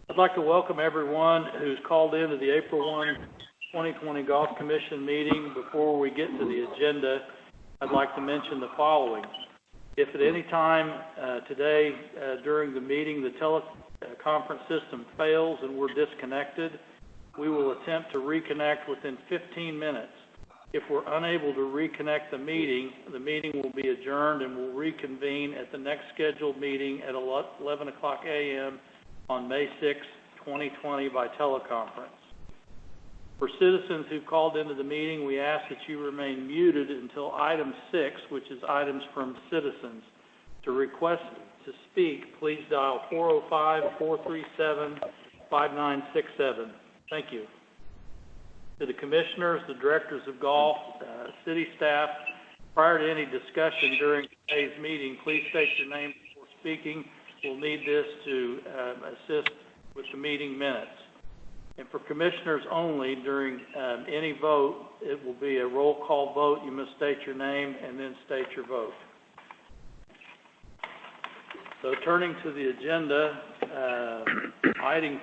I'd like to welcome everyone who's called into the April 1, 2020 Golf Commission meeting. Before we get to the agenda, I'd like to mention the following. If at any time today during the meeting the teleconference system fails and we're disconnected, we will attempt to reconnect within 15 minutes. If we're unable to reconnect the meeting will be adjourned and will reconvene at the next scheduled meeting at 11 o'clock a.m. on May 6, 2020 by teleconference. For citizens who called into the meeting, we ask that you remain muted until item 6, which is items from citizens. To request to speak, please dial 405-437-5967. Thank you. To the commissioners, the directors of golf, city staff, prior to any discussion during today's meeting, please state your name before speaking. We'll need this to assist with the meeting minutes. And for commissioners only, during any vote, it will be a roll call vote. You must state your name and then state your vote. So turning to the agenda, item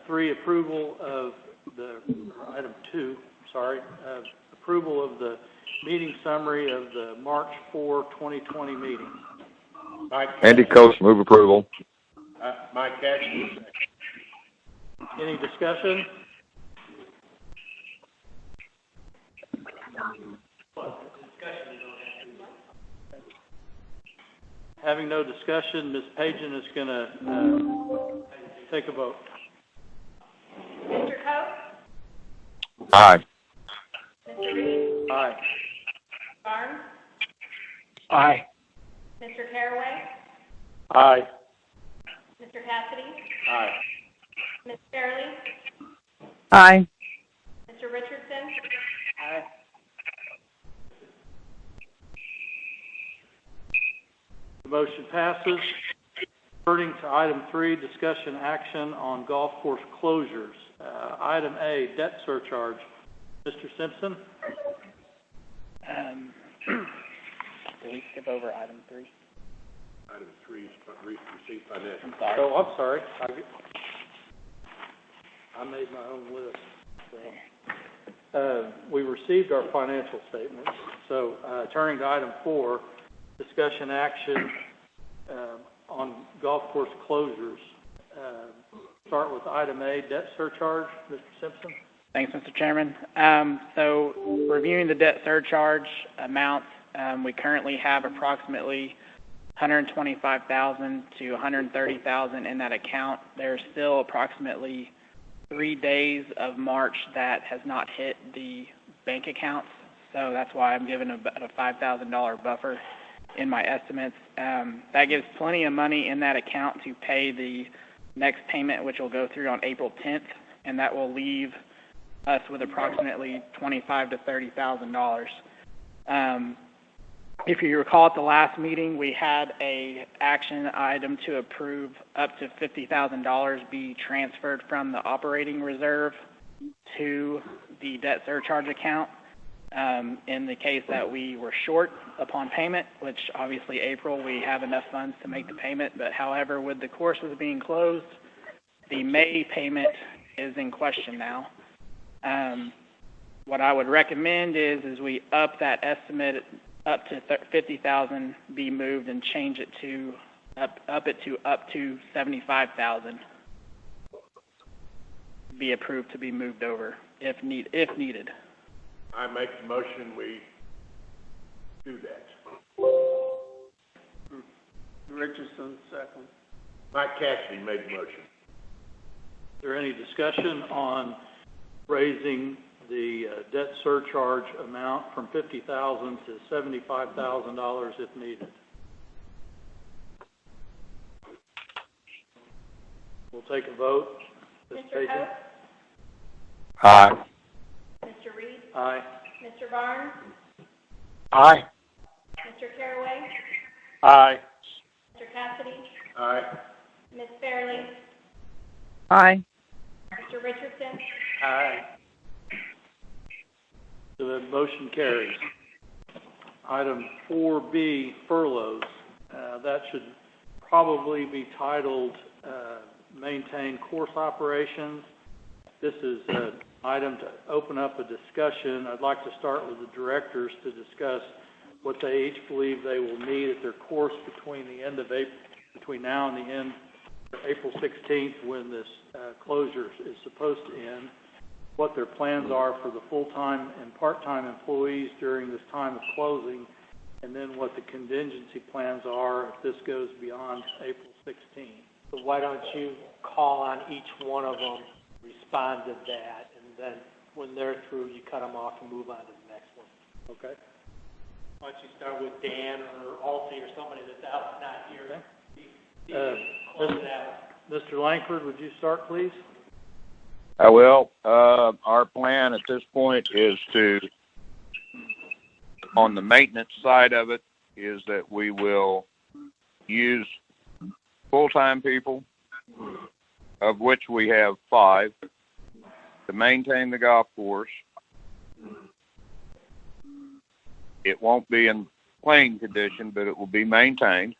3, approval of item 2, approval of the meeting summary of the March 4, 2020 meeting. Andy Coates, move approval. Mike Cassidy. Any discussion? Having no discussion, Ms. Pagan is going to take a vote. Mr. Coates? Aye. Mr. Reed? Aye. Barnes? Aye. Mr. Caraway? Aye. Mr. Cassidy? Aye. Ms. Fairley? Aye. Mr. Richardson? Aye. The motion passes. Turning to item 3, discussion action on golf course closures. Item A, debt surcharge. Mr. Simpson? Did we skip over item 3? Item 3 is received financial. I'm sorry. Oh, I'm sorry. I made my own list. So, we received our financial statements. So turning to item 4, discussion action on golf course closures. Start with item A, debt surcharge. Mr. Simpson? Thanks, Mr. Chairman. So reviewing the debt surcharge amounts, we currently have approximately $125,000 to $130,000 in that account. There's still approximately 3 days of March that has not hit the bank accounts, so that's why I'm given about a $5,000 buffer in my estimates. That gives plenty of money in that account to pay the next payment, which will go through on April 10th, and that will leave us with approximately $25,000 to $30,000. If you recall at the last meeting, we had a action item to approve up to $50,000 be transferred from the operating reserve to the debt surcharge account in the case that we were short upon payment, which obviously April we have enough funds to make the payment, but however with the courses being closed, the May payment is in question now. What I would recommend is we up that estimate up to $50,000 be moved and change it to up to $75,000 be approved to be moved over if needed. I make the motion we do that. Richardson, second. Mike Cassidy made the motion. Is there any discussion on raising the debt surcharge amount from $50,000 to $75,000 if needed? We'll take a vote. Mr. Coates? Aye. Mr. Reed? Aye. Mr. Barnes? Aye. Mr. Caraway? Aye. Mr. Cassidy? Aye. Ms. Fairley? Aye. Mr. Richardson? Aye. So the motion carries. Item 4B, furloughs. That should probably be titled maintain course operations. This is an item to open up a discussion. I'd like to start with the directors to discuss what they each believe they will need at their course between now and the end of April 16th, when this closure is supposed to end, what their plans are for the full-time and part-time employees during this time of closing, and then what the contingency plans are if this goes beyond April 16th. So why don't you call on each one of them, respond to that, and then when they're through, you cut them off and move on to the next one. Okay? Why don't you start with Dan or Alfie or somebody that's out, not here. Okay. Close it out. Mr. Langford, would you start, please? I will. Our plan at this point is to, on the maintenance side of it, is that we will use full-time people, of which we have 5, to maintain the golf course. It won't be in playing condition, but it will be maintained.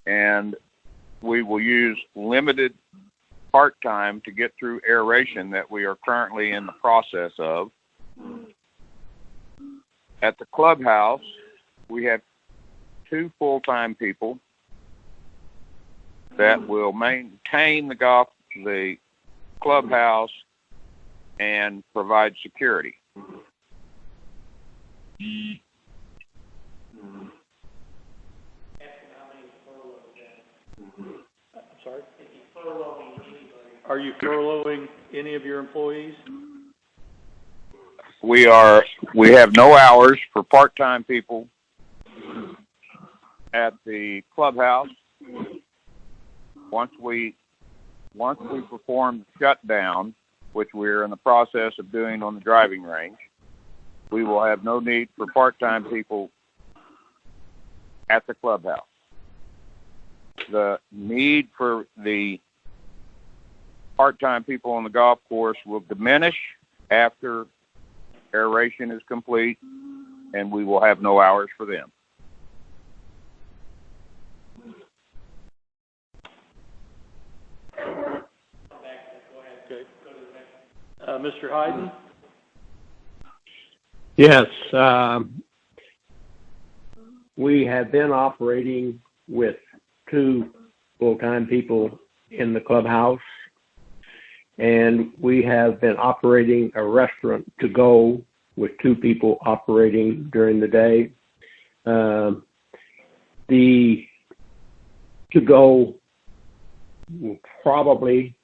And we will use limited part-time to get through aeration that we are currently in the process of. At the clubhouse, we have 2 full-time people that will maintain the clubhouse and provide security. I'm sorry? Are you furloughing any of your employees? We have no hours for part-time people at the clubhouse. Once we perform the shutdown, which we're in the process of doing on the driving range, we will have no need for part-time people at the clubhouse. The need for the part-time people on the golf course will diminish after aeration is complete, and we will have no hours for them. Okay. Mr. Hayden? Yes, we have been operating with 2 full-time people in the clubhouse, and we have been operating a restaurant to go with 2 people operating during the day. The to go will probably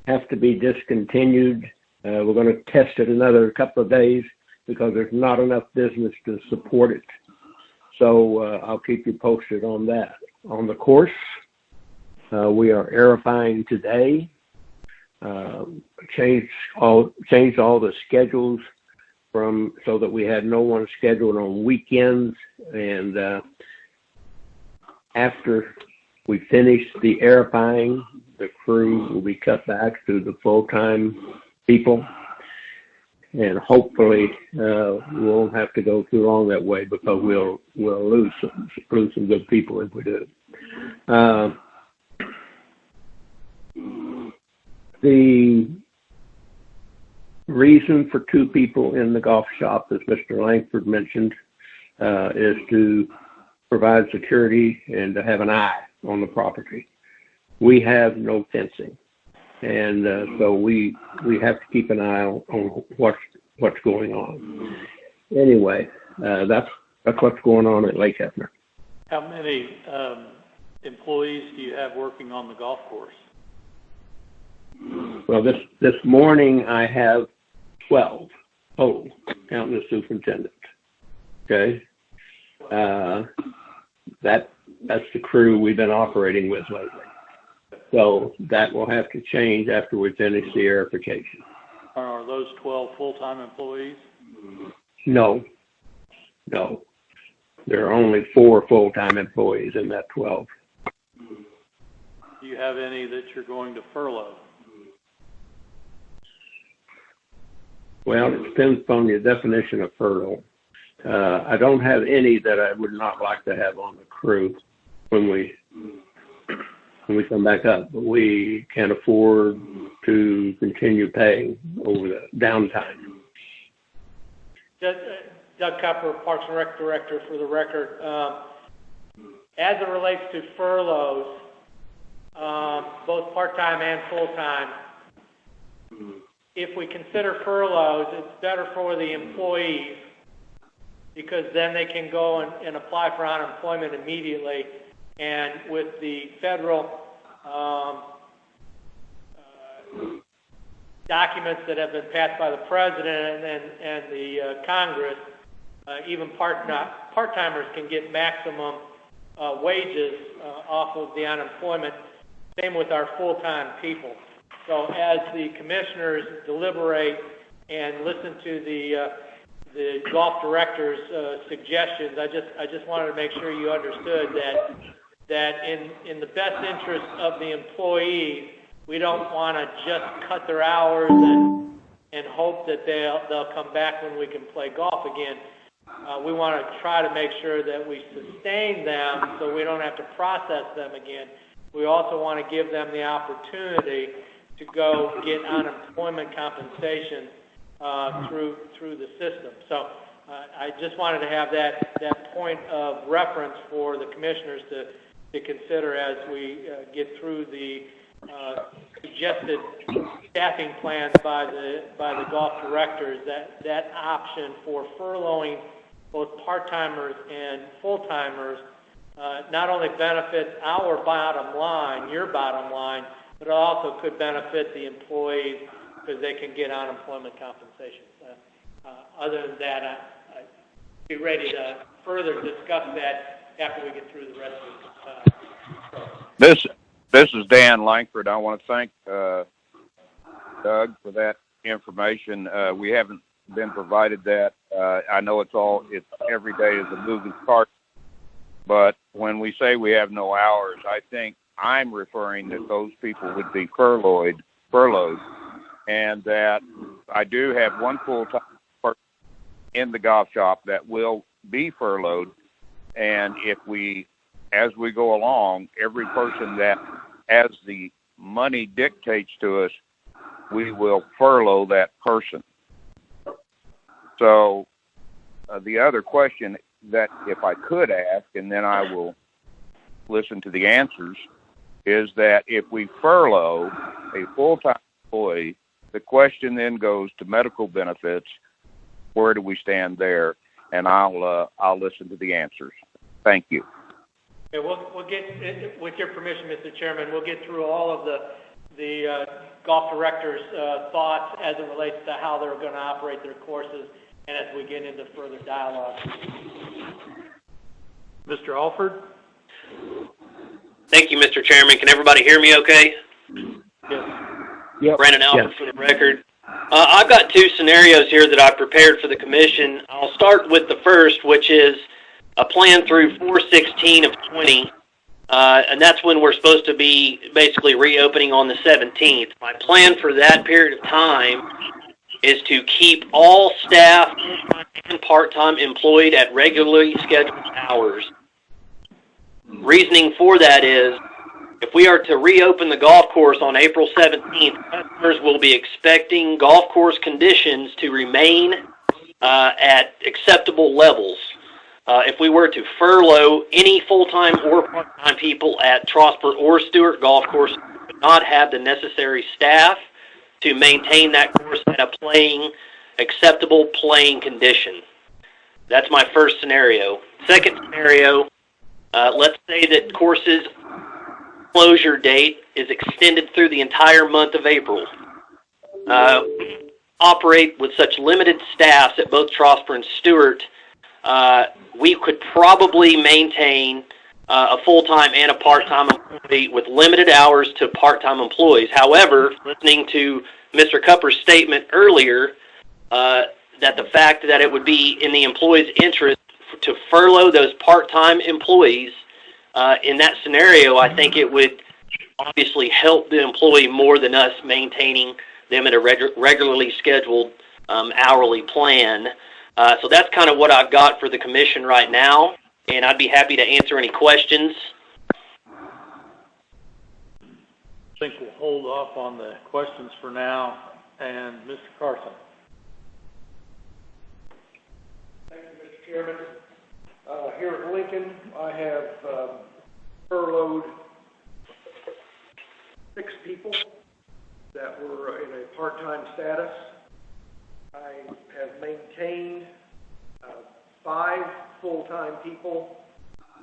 have to be discontinued. We're going to test it another couple of days because there's not enough business to support it. So I'll keep you posted on that. On the course, we are aerifying today. Changed all the schedules so that we had no one scheduled on weekends, and after we finish the aerifying, the crew will be cut back to the full-time people, and hopefully we won't have to go too long that way because we'll lose some good people if we do. The reason for 2 people in the golf shop, as Mr. Langford mentioned, is to provide security and to have an eye on the property. We have no fencing, and so we have to keep an eye on what's going on. Anyway, that's what's going on at Lake Hefner. How many employees do you have working on the golf course? Well, this morning I have 12 total, counting the superintendent. Okay, that's the crew we've been operating with lately. So that will have to change after we finish the aerification. Are those 12 full-time employees? No. There are only 4 full-time employees in that 12. Do you have any that you're going to furlough? Well, it depends upon your definition of furlough. I don't have any that I would not like to have on the crew when we when we come back up, but we can't afford to continue paying over the downtime. Doug Cupper, Parks and Rec Director, for the record. As it relates to furloughs, both part-time and full-time, if we consider furloughs, it's better for the employees because then they can go and apply for unemployment immediately. And with the federal documents that have been passed by the President and the Congress, even part-timers can get maximum wages off of the unemployment. Same with our full-time people. So as the commissioners deliberate and listen to the golf director's suggestions, I just wanted to make sure you understood that in the best interest of the employees, we don't want to just cut their hours and hope that they'll come back when we can play golf again. We want to try to make sure that we sustain them so we don't have to process them again. We also want to give them the opportunity to go get unemployment compensation through the system. So I just wanted to have that point of reference for the commissioners to consider as we get through the suggested staffing plans by the golf directors. That option for furloughing both part-timers and full-timers not only benefits our bottom line, your bottom line, but it also could benefit the employees because they can get unemployment compensation. Other than that, I'd be ready to further discuss that after we get through the rest of the program. This is Dan Langford. I want to thank Doug for that information. We haven't been provided that. I know it's every day is a moving target, but when we say we have no hours, I think I'm referring that those people would be furloughed, and that I do have one full-time person in the golf shop that will be furloughed, and as we go along, every person that, as the money dictates to us, we will furlough that person. So the other question that if I could ask, and then I will listen to the answers, is that if we furlough a full-time employee, the question then goes to medical benefits. Where do we stand there? And I'll listen to the answers. Thank you. Okay, we'll get, with your permission, Mr. Chairman, we'll get through all of the golf directors' thoughts as it relates to how they're going to operate their courses, and as we get into further dialogue. Mr. Alford? Thank you, Mr. Chairman. Can everybody hear me okay? Yes. Yep. Brandon Alford Yes. for the record. I've got two scenarios here that I've prepared for the commission. I'll start with the first, which is a plan through 4/16 of 20, and that's when we're supposed to be basically reopening on the 17th. My plan for that period of time is to keep all staff and part-time employed at regularly scheduled hours. Reasoning for that is, if we are to reopen the golf course on April 17th, customers will be expecting golf course conditions to remain at acceptable levels. If we were to furlough any full-time or part-time people at Trosper or Stewart golf course, we would not have the necessary staff to maintain that course at a acceptable playing condition. That's my first scenario. Second scenario, let's say that courses closure date is extended through the entire month of April. We operate with such limited staffs at both Trosper and Stewart, we could probably maintain a full-time and a part-time employee with limited hours to part-time employees. However, listening to Mr. Cupper's statement earlier, that the fact that it would be in the employee's interest to furlough those part-time employees, in that scenario, I think it would obviously help the employee more than us maintaining them at a regularly scheduled hourly plan. So that's kind of what I've got for the commission right now, and I'd be happy to answer any questions. think we'll hold off on the questions for now. And Mr. Carson. Thank you, Mr. Chairman. Here at Lincoln, I have furloughed 6 people that were in a part-time status. I have maintained 5 full-time people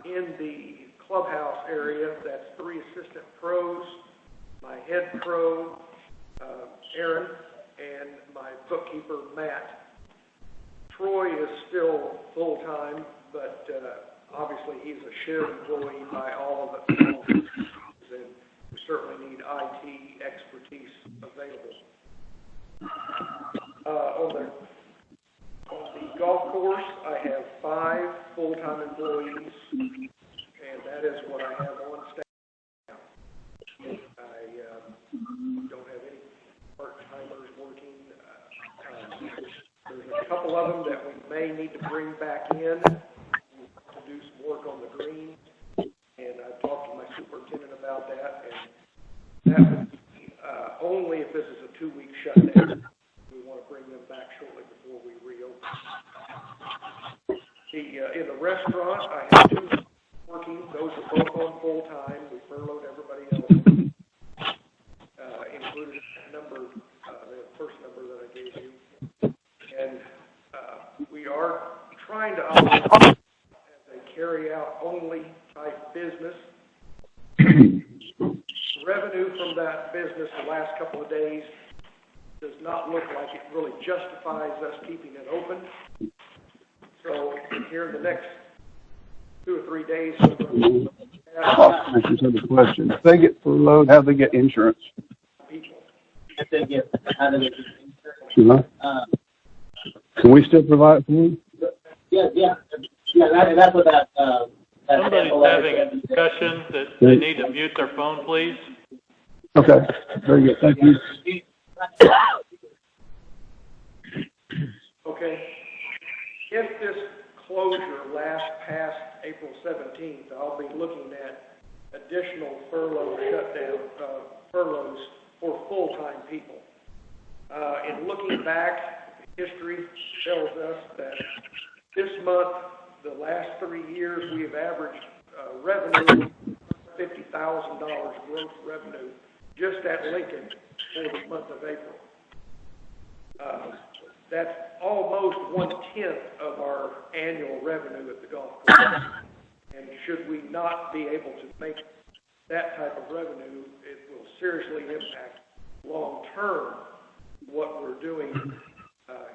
in the clubhouse area. That's 3 assistant pros, my head pro, Aaron, and my bookkeeper, Matt. Troy is still full-time, but obviously he's a shared employee by all of us, and we certainly need IT expertise available. On the golf course, I have 5 full-time employees, and that is what I have on staff now. I don't have any part-timers working. There's a couple of them that we may need to bring back in to do some work on the greens, and I've talked to my superintendent about that, and that would be only if this is a 2-week shutdown. We want to bring them back shortly before we reopen. In the restaurant, I have 2 working. Those are both on full-time. We furloughed everybody else, included the first number that I gave you. And we are trying to operate as a carry-out only type business. Revenue from that business the last couple of days does not look like it really justifies us keeping it open. So here in the next 2 or 3 days, I just have a question. If they get furloughed, how do they get insurance? People. How do they get insurance? Can we still provide it for them? Yeah. That's what that. Somebody's having a discussion that they need to mute their phone, please. Okay, very good. Thank you. Okay. If this closure lasts past April 17th, I'll be looking at additional furlough furloughs for full-time people. In looking back, history tells us that this month, the last 3 years, we have averaged revenue, $50,000 gross revenue, just at Lincoln for the month of April. That's almost 1/10 of our annual revenue at the golf course. And should we not be able to make that type of revenue, it will seriously impact long-term what we're doing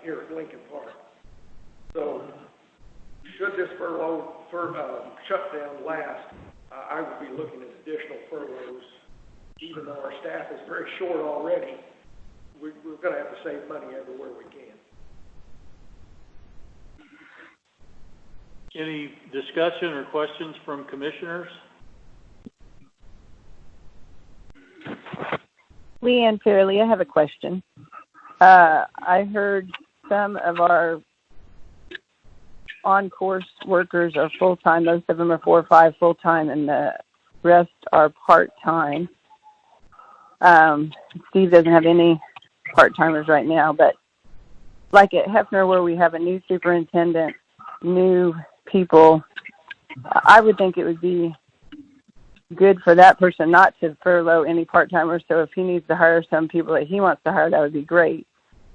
here at Lincoln Park. So should this shutdown last, I would be looking at additional furloughs. Even though our staff is very short already, we're going to have to save money everywhere we can. Any discussion or questions from commissioners? Leanne Fairley, I have a question. I heard some of our on-course workers are full-time. Most of them are 4 or 5 full-time, and the rest are part-time. Steve doesn't have any part-timers right now, but like at Hefner, where we have a new superintendent, new people, I would think it would be good for that person not to furlough any part-timers. So if he needs to hire some people that he wants to hire, that would be great.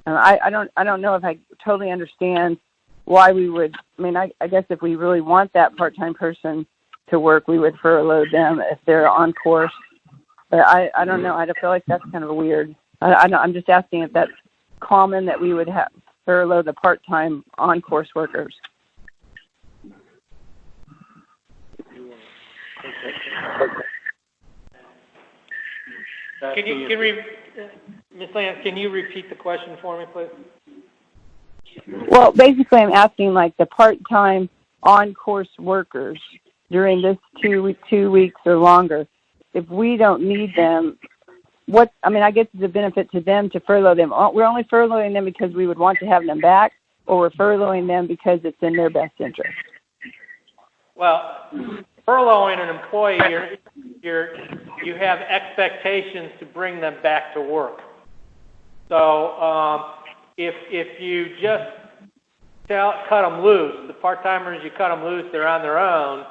I don't know if I totally understand why we would. I mean, I guess if we really want that part-time person to work, we would furlough them if they're on course. But I don't know. I feel like that's kind of a weird. I'm just asking if that's common that we would have furlough the part-time on-course workers. Ms. Lance, can you repeat the question for me, please? Well, basically, I'm asking like the part-time on-course workers during this 2 weeks or longer. If we don't need them, I guess it's a benefit to them to furlough them. We're only furloughing them because we would want to have them back, or we're furloughing them because it's in their best interest. Well, furloughing an employee, you have expectations to bring them back to work. So if you just cut them loose, the part-timers, you cut them loose, they're on their own,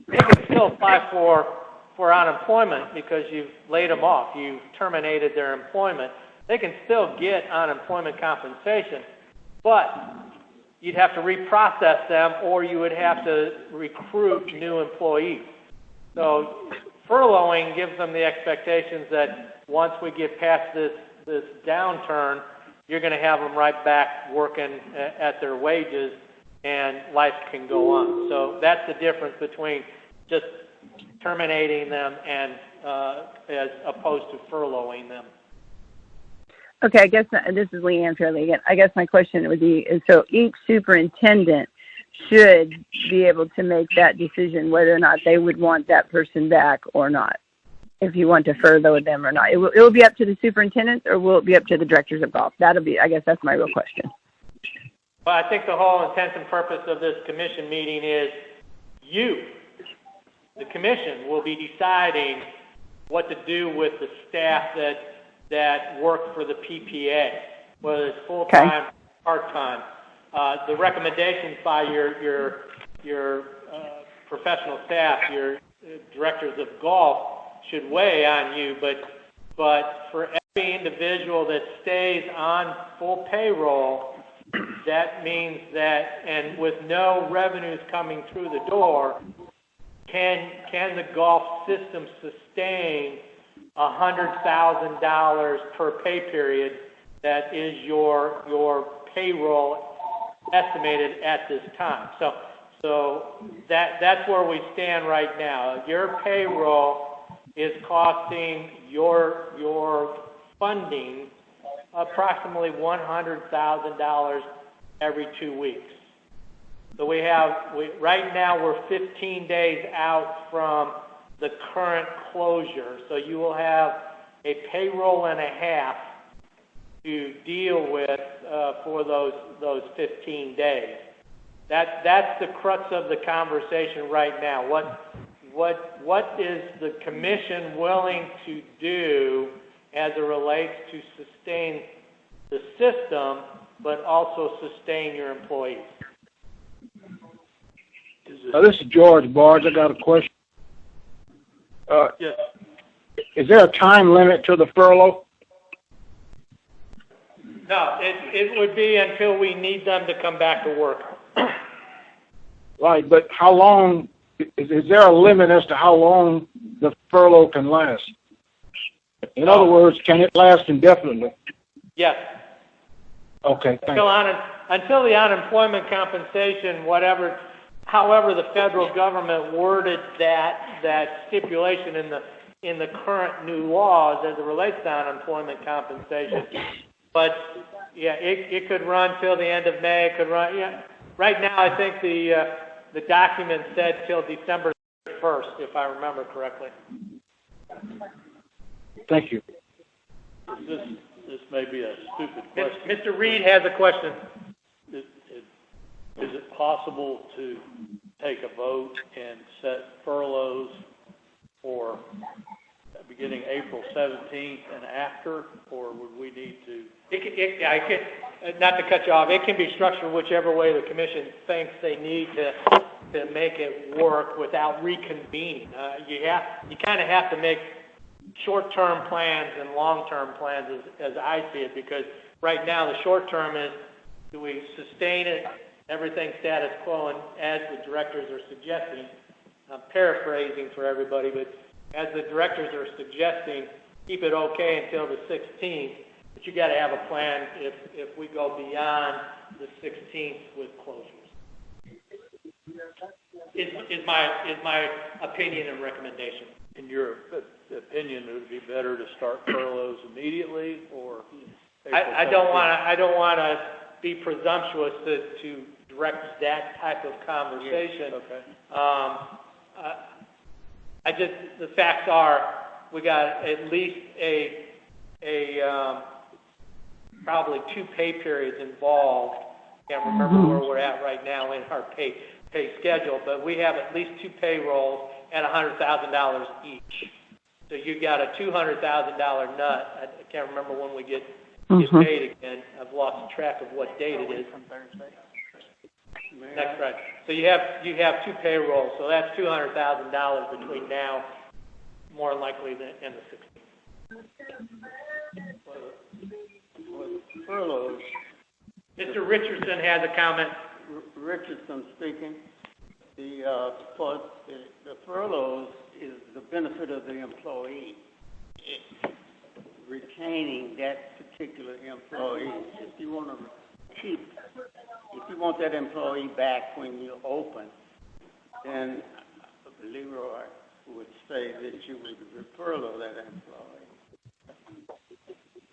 they can still apply for unemployment because you've laid them off, you've terminated their employment. They can still get unemployment compensation, but you'd have to reprocess them or you would have to recruit new employees. So furloughing gives them the expectations that once we get past this downturn, you're going to have them right back working at their wages and life can go on. So that's the difference between just terminating them and as opposed to furloughing them. Okay, I guess this is Leanne Fairley again. I guess my question would be, so each superintendent should be able to make that decision whether or not they would want that person back or not, if you want to furlough them or not. It will be up to the superintendents, or will it be up to the directors of golf? That'll be, I guess that's my real question. Well, I think the whole intent and purpose of this commission meeting is the commission, will be deciding what to do with the staff that work for the PPA, whether it's full-time, part-time. The recommendations by your professional staff, your directors of golf, should weigh on you, but for every individual that stays on full payroll, that means that, and with no revenues coming through the door, can the golf system sustain $100,000 per pay period that is your payroll estimated at this time? So that's where we stand right now. Your payroll is costing your funding approximately $100,000 every 2 weeks. So right now we're 15 days out from the current closure. So you will have a payroll and a half to deal with for those 15 days. That's the crux of the conversation right now. What is the commission willing to do as it relates to sustain the system, but also sustain your employees? This is George Barnes. I got a question. Yes. Is there a time limit to the furlough? No, it would be until we need them to come back to work. Right, but how long, is there a limit as to how long the furlough can last? In other words, can it last indefinitely? Yes. Okay, thanks. Until the unemployment compensation, however the federal government worded that stipulation in the current new laws as it relates to unemployment compensation. But yeah, it could run till the end of May. It could run. Yeah. Right now, I think the document said till December 1st, if I remember correctly. Thank you. This may be a stupid question. Mr. Reed has a question. Is it possible to take a vote and set furloughs for beginning April 17th and after, or would we need to? Not to cut you off, it can be structured whichever way the commission thinks they need to make it work without reconvening. You kind of have to make short-term plans and long-term plans as I see it, because right now the short-term is, do we sustain it, everything status quo, and as the directors are suggesting, I'm paraphrasing for everybody, but as the directors are suggesting, keep it okay until the 16th, but you got to have a plan if we go beyond the 16th with closures. Is my opinion and recommendation. In your opinion, it would be better to start furloughs immediately, or? I don't want to be presumptuous to direct that type of conversation. Okay. The facts are, we got at least probably 2 pay periods involved. Can't remember where we're at right now in our pay schedule, but we have at least 2 payrolls, at $100,000 each. So you got a $200,000 nut. I can't remember when we get paid again. I've lost track of what date it is. Next Friday. So you have two payrolls. So that's $200,000 between now, more likely than and the 16th. Furloughs. Mr. Richardson has a comment. Richardson speaking. The furloughs is the benefit of the employee. Retaining that particular employee. If you want that employee back when you open, then Leroy would say that you would furlough that employee.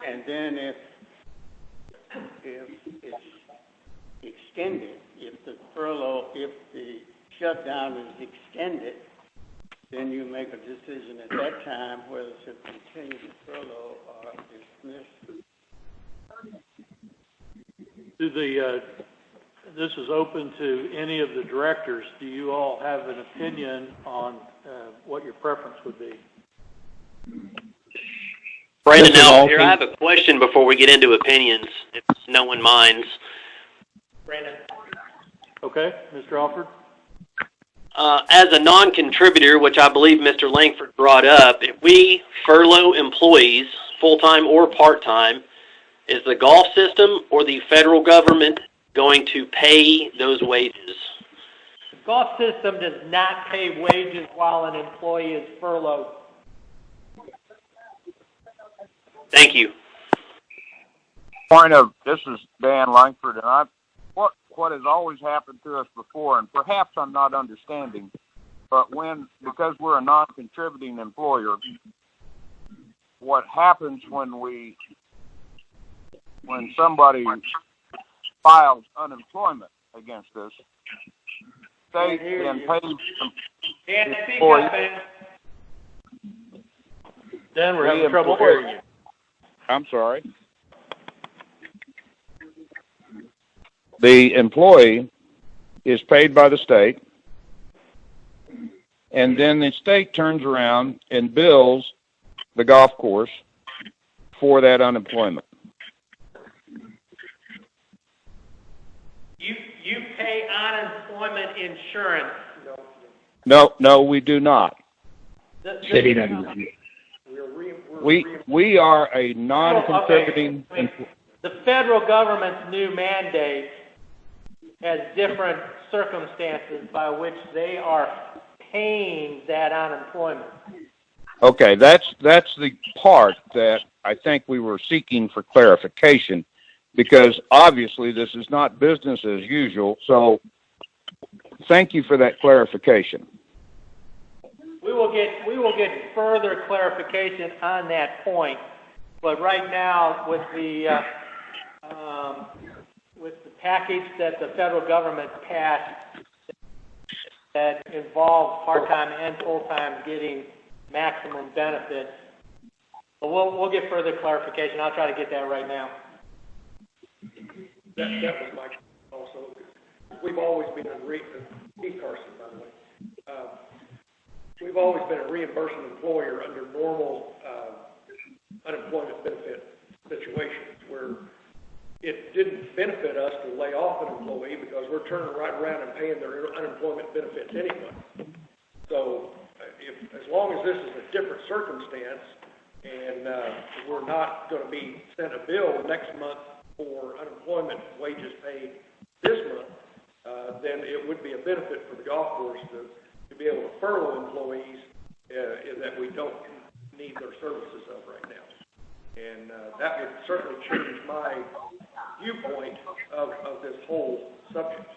And then if it's extended, if the shutdown is extended, then you make a decision at that time whether to continue the furlough or dismiss. This is open to any of the directors. Do you all have an opinion on what your preference would be? Brandon Alford here. I have a question before we get into opinions, if no one minds. Brandon. Okay, Mr. Alford. As a non-contributor, which I believe Mr. Langford brought up, if we furlough employees, full-time or part-time, is the golf system or the federal government going to pay those wages? The golf system does not pay wages while an employee is furloughed. Thank you. This is Dan Langford, and what has always happened to us before, and perhaps I'm not understanding, but because we're a non-contributing employer, what happens when somebody files unemployment against us, state then pays Dan, speak up, man. Dan, we're having trouble hearing you. I'm sorry. The employee is paid by the state, and then the state turns around and bills the golf course for that unemployment. You pay unemployment insurance. No, we do not. City doesn't. We are a non-contributing. The federal government's new mandate has different circumstances by which they are paying that unemployment. Okay, that's the part that I think we were seeking for clarification, because obviously this is not business as usual. So thank you for that clarification. We will get further clarification on that point, but right now with the package that the federal government passed that involves part-time and full-time getting maximum benefits, but we'll get further clarification. I'll try to get that right now. That was my also. We've always been Steve Carson, by the way. We've always been a reimbursement employer under normal unemployment benefit situations where it didn't benefit us to lay off an employee because we're turning right around and paying their unemployment benefits anyway. So as long as this is a different circumstance and we're not going to be sent a bill next month for unemployment wages paid this month, then it would be a benefit for the golf course to be able to furlough employees that we don't need their services of right now. And that would certainly change my viewpoint of this whole subject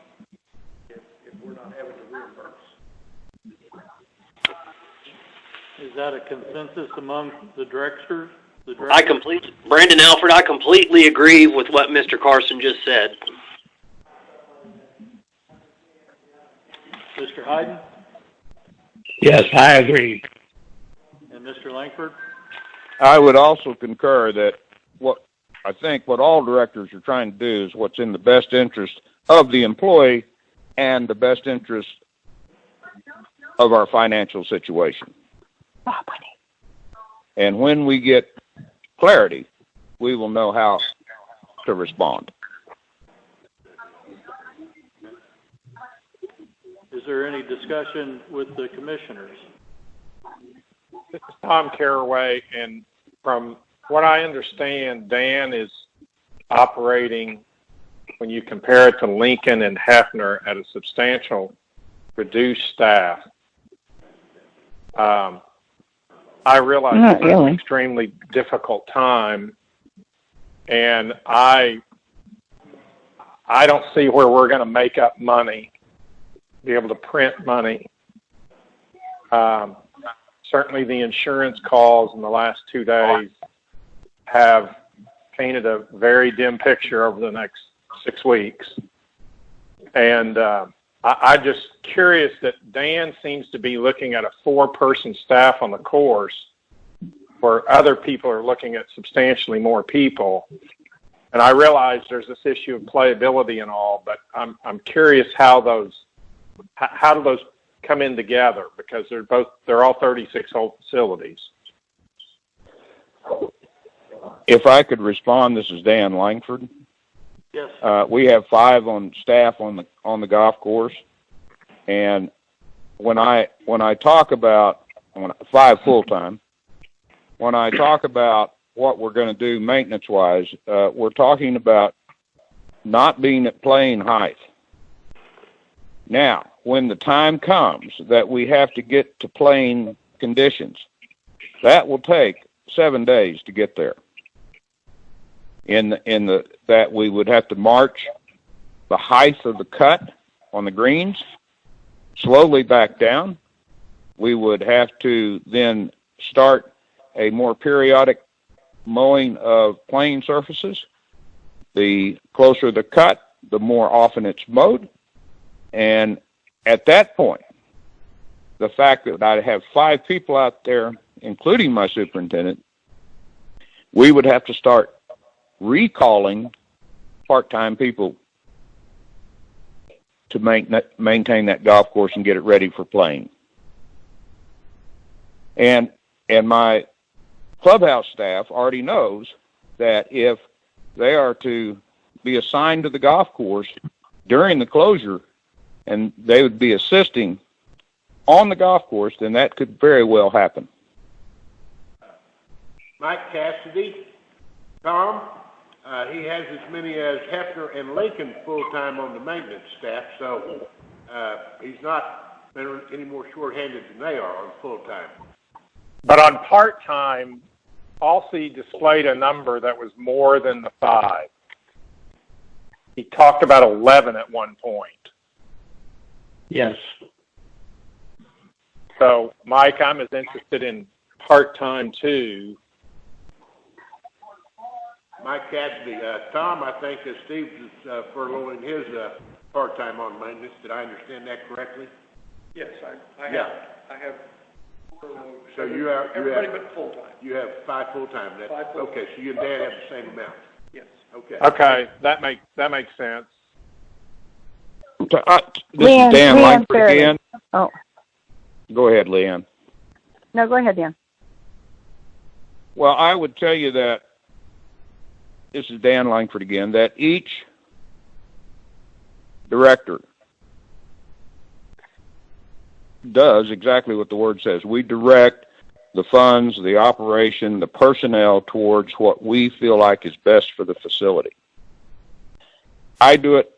if we're not having to reimburse. Is that a consensus among the directors? Brandon Alford, I completely agree with what Mr. Carson just said. Mr. Hayden? Yes, I agree. And Mr. Langford? I would also concur that what all directors are trying to do is what's in the best interest of the employee and the best interest of our financial situation. And when we get clarity, we will know how to respond. Is there any discussion with the commissioners? This is Tom Caraway, and from what I understand, Dan is operating, when you compare it to Lincoln and Hefner, at a substantial reduced staff. I realize it's an extremely difficult time, and I don't see where we're going to make up money, be able to print money. Certainly the insurance calls in the last 2 days have painted a very dim picture over the next 6 weeks. And I'm just curious that Dan seems to be looking at a 4-person staff on the course, where other people are looking at substantially more people. And I realize there's this issue of playability and all, but I'm curious how do those come in together, because they're all 36-hole facilities. If I could respond, this is Dan Langford. Yes. We have 5 on staff on the golf course, and when I talk about 5 full time, when I talk about what we're going to do maintenance wise, we're talking about not being at playing height. Now, when the time comes that we have to get to playing conditions, that will take 7 days to get there. That we would have to march the height of the cut on the greens, slowly back down. We would have to then start a more periodic mowing of playing surfaces. The closer the cut, the more often it's mowed. And at that point, the fact that I have 5 people out there, including my superintendent, we would have to start recalling part-time people to maintain that golf course and get it ready for playing. And my clubhouse staff already knows that if they are to be assigned to the golf course during the closure, and they would be assisting on the golf course, then that could very well happen. Mike Cassidy, Tom, he has as many as Hefner and Lincoln full-time on the maintenance staff, so he's not any more short-handed than they are on full-time. But on part-time, Alsey displayed a number that was more than the 5. He talked about 11 at one point. Yes. So, Mike, I'm as interested in part-time too. Mike Cassidy, Tom, I think Steve is furloughing his part-time on maintenance. Did I understand that correctly? Yes, I have furloughed. So you have everybody but full-time. You have 5 full-time. 5 full-time. Okay, so you and Dad have the same amount. Yes. Okay. Okay, that makes sense. This is Dan Langford again. Oh. Go ahead, Leanne. No, go ahead, Dan. Well, I would tell you that, this is Dan Langford again, that each director does exactly what the word says. We direct the funds, the operation, the personnel towards what we feel like is best for the facility. I do it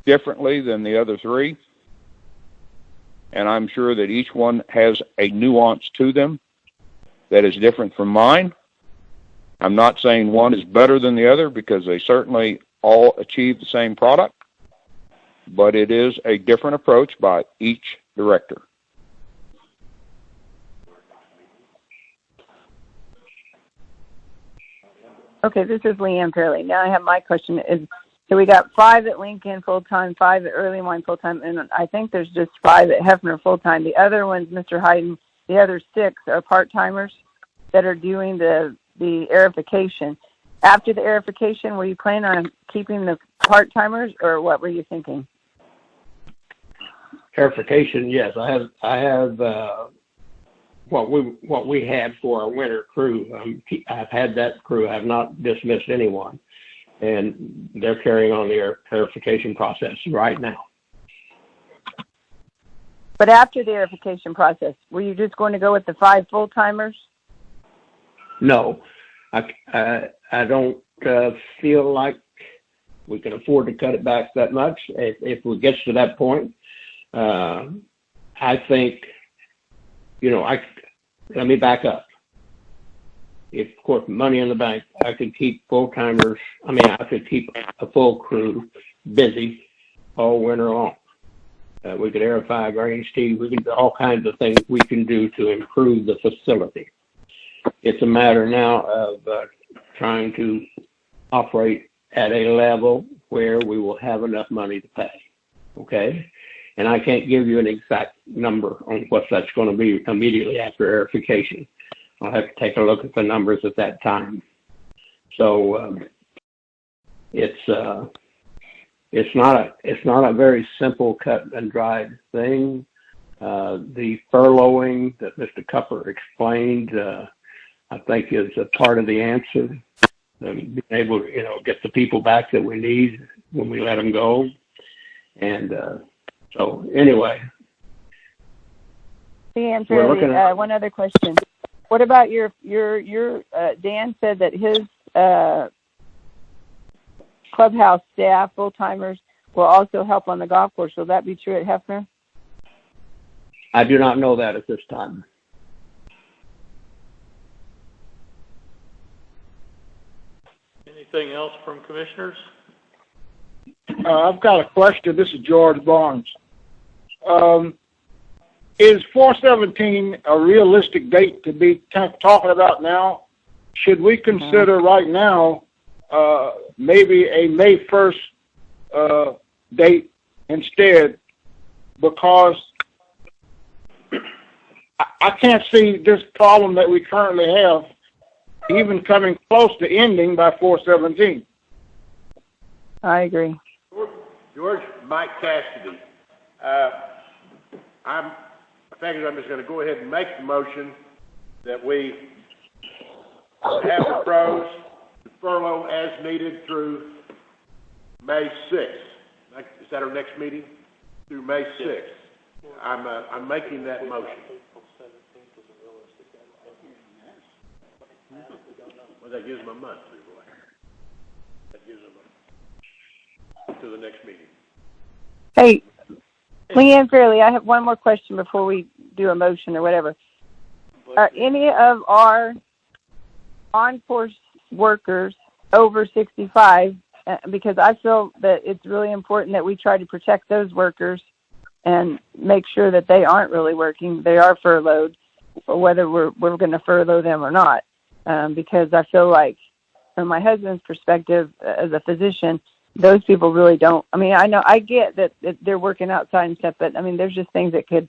differently than the other 3, and I'm sure that each one has a nuance to them that is different from mine. I'm not saying one is better than the other, because they certainly all achieve the same product, but it is a different approach by each director. Okay, this is Leanne Fairley. Now I have my question is, so we got 5 at Lincoln full-time, 5 at Early Wine full-time, and I think there's just 5 at Hefner full-time. The other ones, Mr. Hayden, the other 6 are part-timers that are doing the aerification. After the aerification, were you planning on keeping the part-timers, or what were you thinking? verification, yes, I have what we had for our winter crew. I've had that crew. I have not dismissed anyone, and they're carrying on the verification process right now. But after the verification process, were you just going to go with the 5 full-timers? No, I don't feel like we can afford to cut it back that much. If we get to that point, I think, let me back up. If, of course, money in the bank, I could keep full-timers, I could keep a full crew busy all winter long. We could aerify, drainage teeth, we could do all kinds of things we can do to improve the facility. It's a matter now of trying to operate at a level where we will have enough money to pay, okay? And I can't give you an exact number on what that's going to be immediately after verification. I'll have to take a look at the numbers at that time. So it's not a very simple cut and dried thing. The furloughing that Mr. Cupper explained, I think is a part of the answer. Being able to, get the people back that we need when we let them go. And so anyway. Dan, one other question. What about your Dan said that his clubhouse staff, full-timers, will also help on the golf course. Will that be true at Hefner? I do not know that at this time. Anything else from commissioners? I've got a question. This is George Barnes. Is 4/17 a realistic date to be talking about now? Should we consider right now maybe a May 1st date instead? Because I can't see this problem that we currently have even coming close to ending by 4/17. I agree. George, Mike Cassidy. I figure I'm just going to go ahead and make the motion that we have the pros to furlough as needed through May 6th. Is that our next meeting? Through May 6th. I'm making that motion. Well, that gives them a month, that gives them to the next meeting. Hey, Leanne Fairley, I have one more question before we do a motion or whatever. Are any of our on-course workers over 65? Because I feel that it's really important that we try to protect those workers and make sure that they aren't really working. They are furloughed, whether we're going to furlough them or not. Because I feel like, from my husband's perspective as a physician, those people really don't. I get that they're working outside and stuff, but there's just things that could,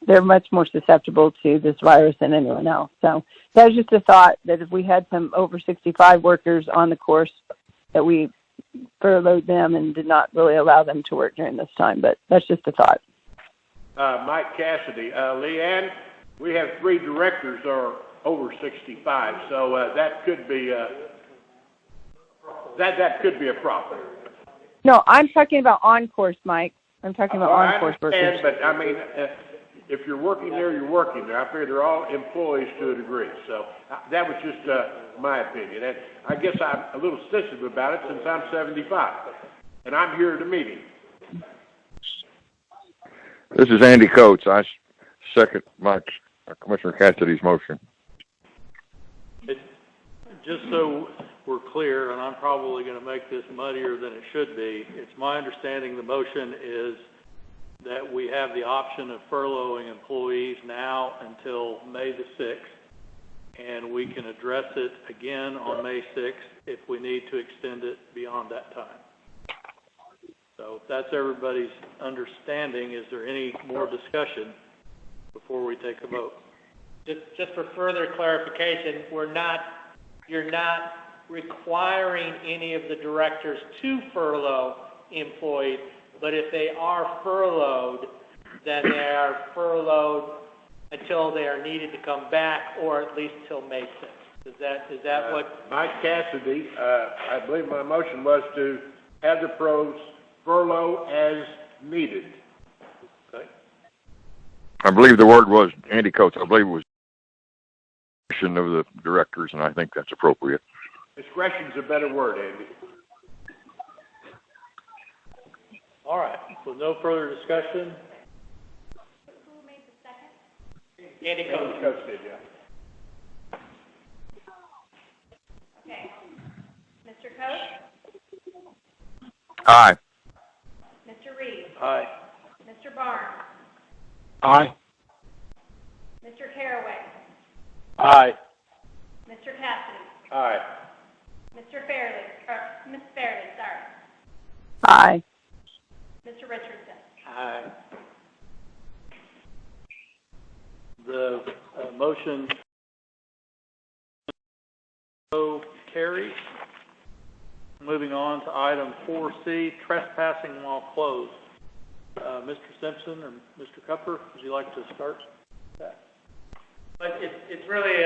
they're much more susceptible to this virus than anyone else. So that was just a thought, that if we had some over 65 workers on the course, that we furloughed them and did not really allow them to work during this time. But that's just a thought. Mike Cassidy. Leanne, we have 3 directors are over 65, so that could be that could be a problem. No, I'm talking about on-course, Mike. I'm talking about on-course workers. But if you're working there, you're working there. I figure they're all employees to a degree. So that was just my opinion. And I guess I'm a little sensitive about it since I'm 75, and I'm here at the meeting. This is Andy Coates. I second Commissioner Cassidy's motion. Just so we're clear, and I'm probably going to make this muddier than it should be, it's my understanding the motion is that we have the option of furloughing employees now until May the 6th, and we can address it again on May 6th if we need to extend it beyond that time. So if that's everybody's understanding, is there any more discussion before we take a vote? Just for further clarification, you're not requiring any of the directors to furlough employees. But if they are furloughed, then they are furloughed until they are needed to come back, or at least till May 6th. Is that what? Mike Cassidy, I believe my motion was to have the pros furlough as needed. Okay. I believe the word was, Andy Coates, I believe it was of the directors, and I think that's appropriate. Discretion's a better word, Andy. All right, with no further discussion. Who made the second? Andy Coates. Andy Coates did, yeah. Okay. Mr. Coates? Aye. Mr. Reed? Aye. Mr. Barnes? Aye. Mr. Caraway? Aye. Mr. Cassidy? Aye. Mr. Fairley, or Ms. Fairley, sorry. Aye. Mr. Richardson? Aye. The motion carries. Moving on to item 4C, trespassing while closed. Mr. Simpson or Mr. Cupper, would you like to start that? But it's really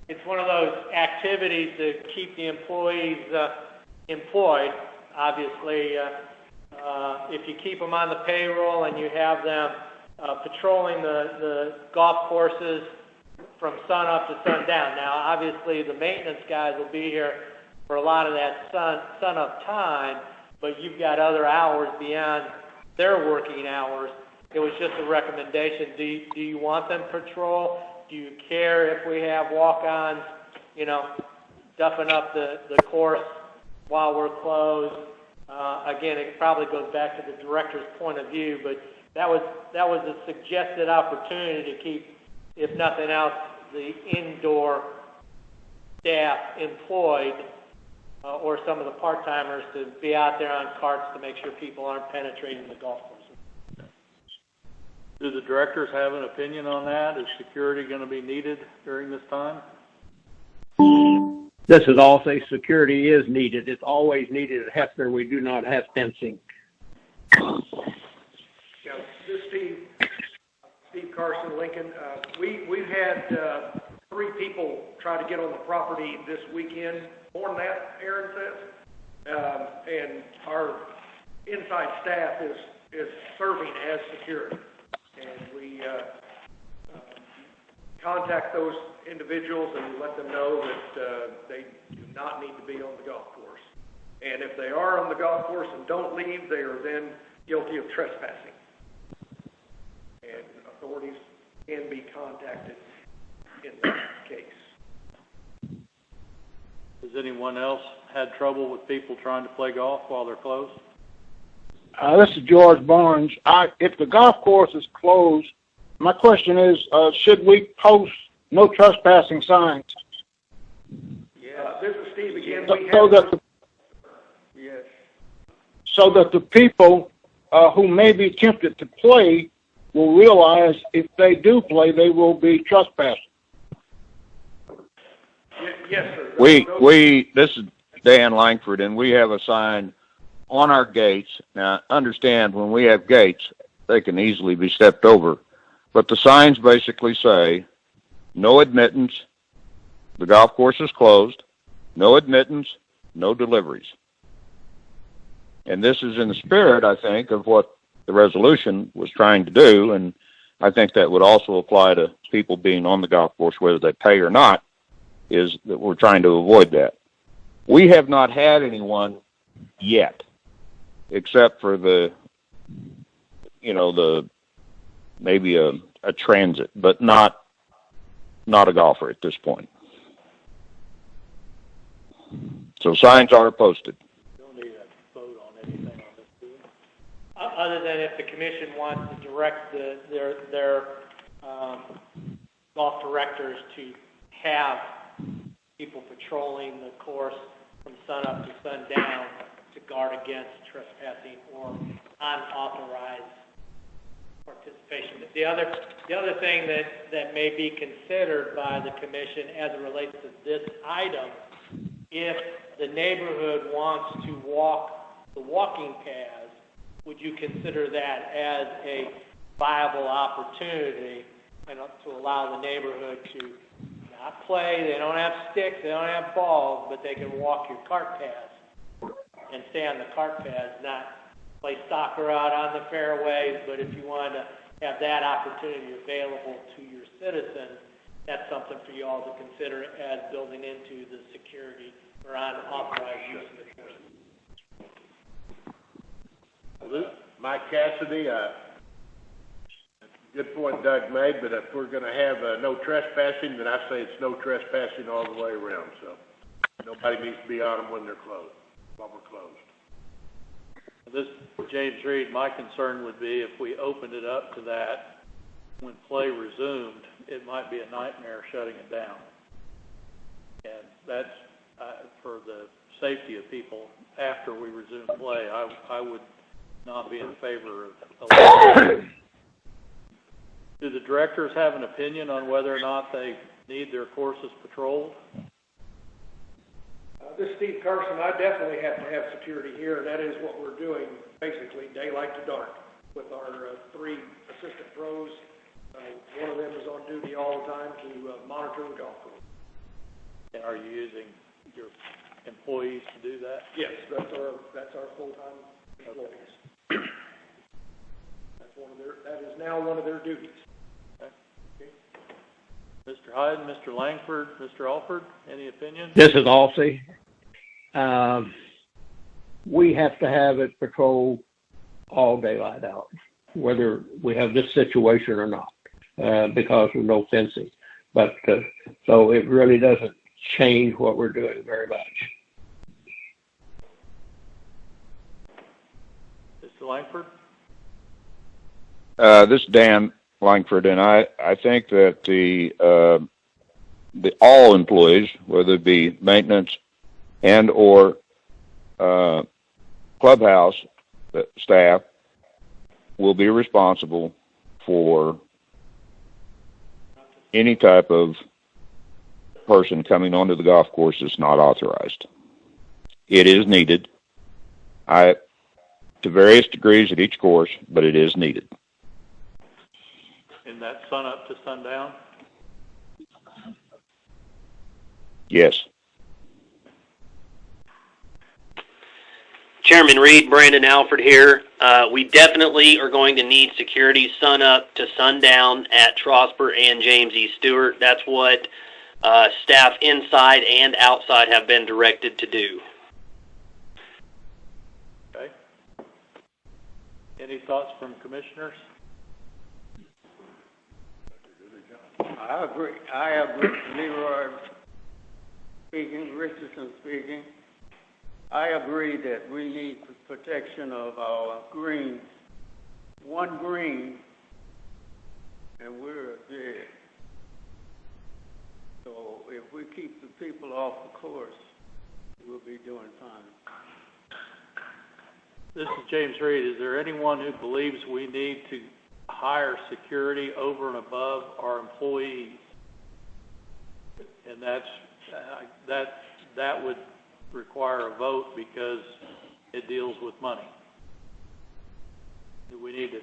it's one of those activities to keep the employees employed. Obviously, if you keep them on the payroll and you have them patrolling the golf courses from sun up to sundown. Now, obviously, the maintenance guys will be here for a lot of that sun up time, but you've got other hours beyond their working hours. It was just a recommendation. Do you want them patrol? Do you care if we have walk-ons, duffing up the course while we're closed? Again, it probably goes back to the director's point of view, but that was a suggested opportunity to keep, if nothing else, the indoor staff employed, or some of the part-timers to be out there on carts to make sure people aren't penetrating the golf course. Do the directors have an opinion on that? Is security going to be needed during this time? This is all say security is needed. It's always needed at Hefner. We do not have fencing. Yeah, this is Steve Carson, Lincoln. We've had 3 people try to get on the property this weekend. More than that, Aaron says. And our inside staff is serving as security. And we contact those individuals and let them know that they do not need to be on the golf course. And if they are on the golf course and don't leave, they are then guilty of trespassing. And authorities can be contacted in that case. Has anyone else had trouble with people trying to play golf while they're closed? This is George Barnes. If the golf course is closed, my question is, should we post no trespassing signs? Yeah, this is Steve again. So that the people who may be tempted to play will realize if they do play, they will be trespassing. Yes, sir. This is Dan Langford, and we have a sign on our gates. Now, understand, when we have gates, they can easily be stepped over. But the signs basically say, no admittance, the golf course is closed, no admittance, no deliveries. And this is in the spirit, I think, of what the resolution was trying to do, and I think that would also apply to people being on the golf course, whether they pay or not, is that we're trying to avoid that. We have not had anyone yet, except for maybe a transit, but not a golfer at this point. So signs are posted. Don't need a vote on anything on this, do we? Other than if the commission wants to direct their golf directors to have people patrolling the course from sun up to sundown to guard against trespassing or unauthorized participation. But the other thing that may be considered by the commission as it relates to this item, if the neighborhood wants to walk the walking paths would you consider that as a viable opportunity and to allow the neighborhood to not play? They don't have sticks, they don't have balls, but they can walk your cart paths and stay on the cart paths, not play soccer out on the fairways. But if you wanted to have that opportunity available to your citizens, that's something for you all to consider as building into the security or unauthorized use of the course. Mike Cassidy, that's a good point Doug made, but if we're going to have no trespassing, then I say it's no trespassing all the way around. So nobody needs to be on them when they're closed, while we're closed. This, James Reed, my concern would be if we opened it up to that, when play resumed, it might be a nightmare shutting it down. And that's, for the safety of people after we resume play, I would not be in favor of allowing it. Do the directors have an opinion on whether or not they need their courses patrolled? This is Steve Carson. I definitely have to have security here, and that is what we're doing, basically, daylight to dark, with our 3 assistant pros. One of them is on duty all the time to monitor the golf course. And are you using your employees to do that? Yes, that's our full-time employees. That is now one of their duties. Okay. Mr. Hyde, Mr. Langford, Mr. Alford, any opinion? This is Alfie. We have to have it patrolled all daylight hours, whether we have this situation or not, because of no fencing. But so it really doesn't change what we're doing very much. Mr. Langford? This is Dan Langford, and I think that the all employees, whether it be maintenance and or clubhouse staff, will be responsible for any type of person coming onto the golf course that's not authorized. It is needed, to various degrees at each course, but it is needed. In that sun up to sundown? Yes. Chairman Reed, Brandon Alford here. We definitely are going to need security sun up to sundown at Trosper and James E. Stewart. That's what staff inside and outside have been directed to do. Okay. Any thoughts from commissioners? I agree. Leroy speaking, Richardson speaking. I agree that we need protection of our greens. One green, and we're dead. So if we keep the people off the course, we'll be doing fine. This is James Reed. Is there anyone who believes we need to hire security over and above our employees? And that would require a vote because it deals with money. Do we need to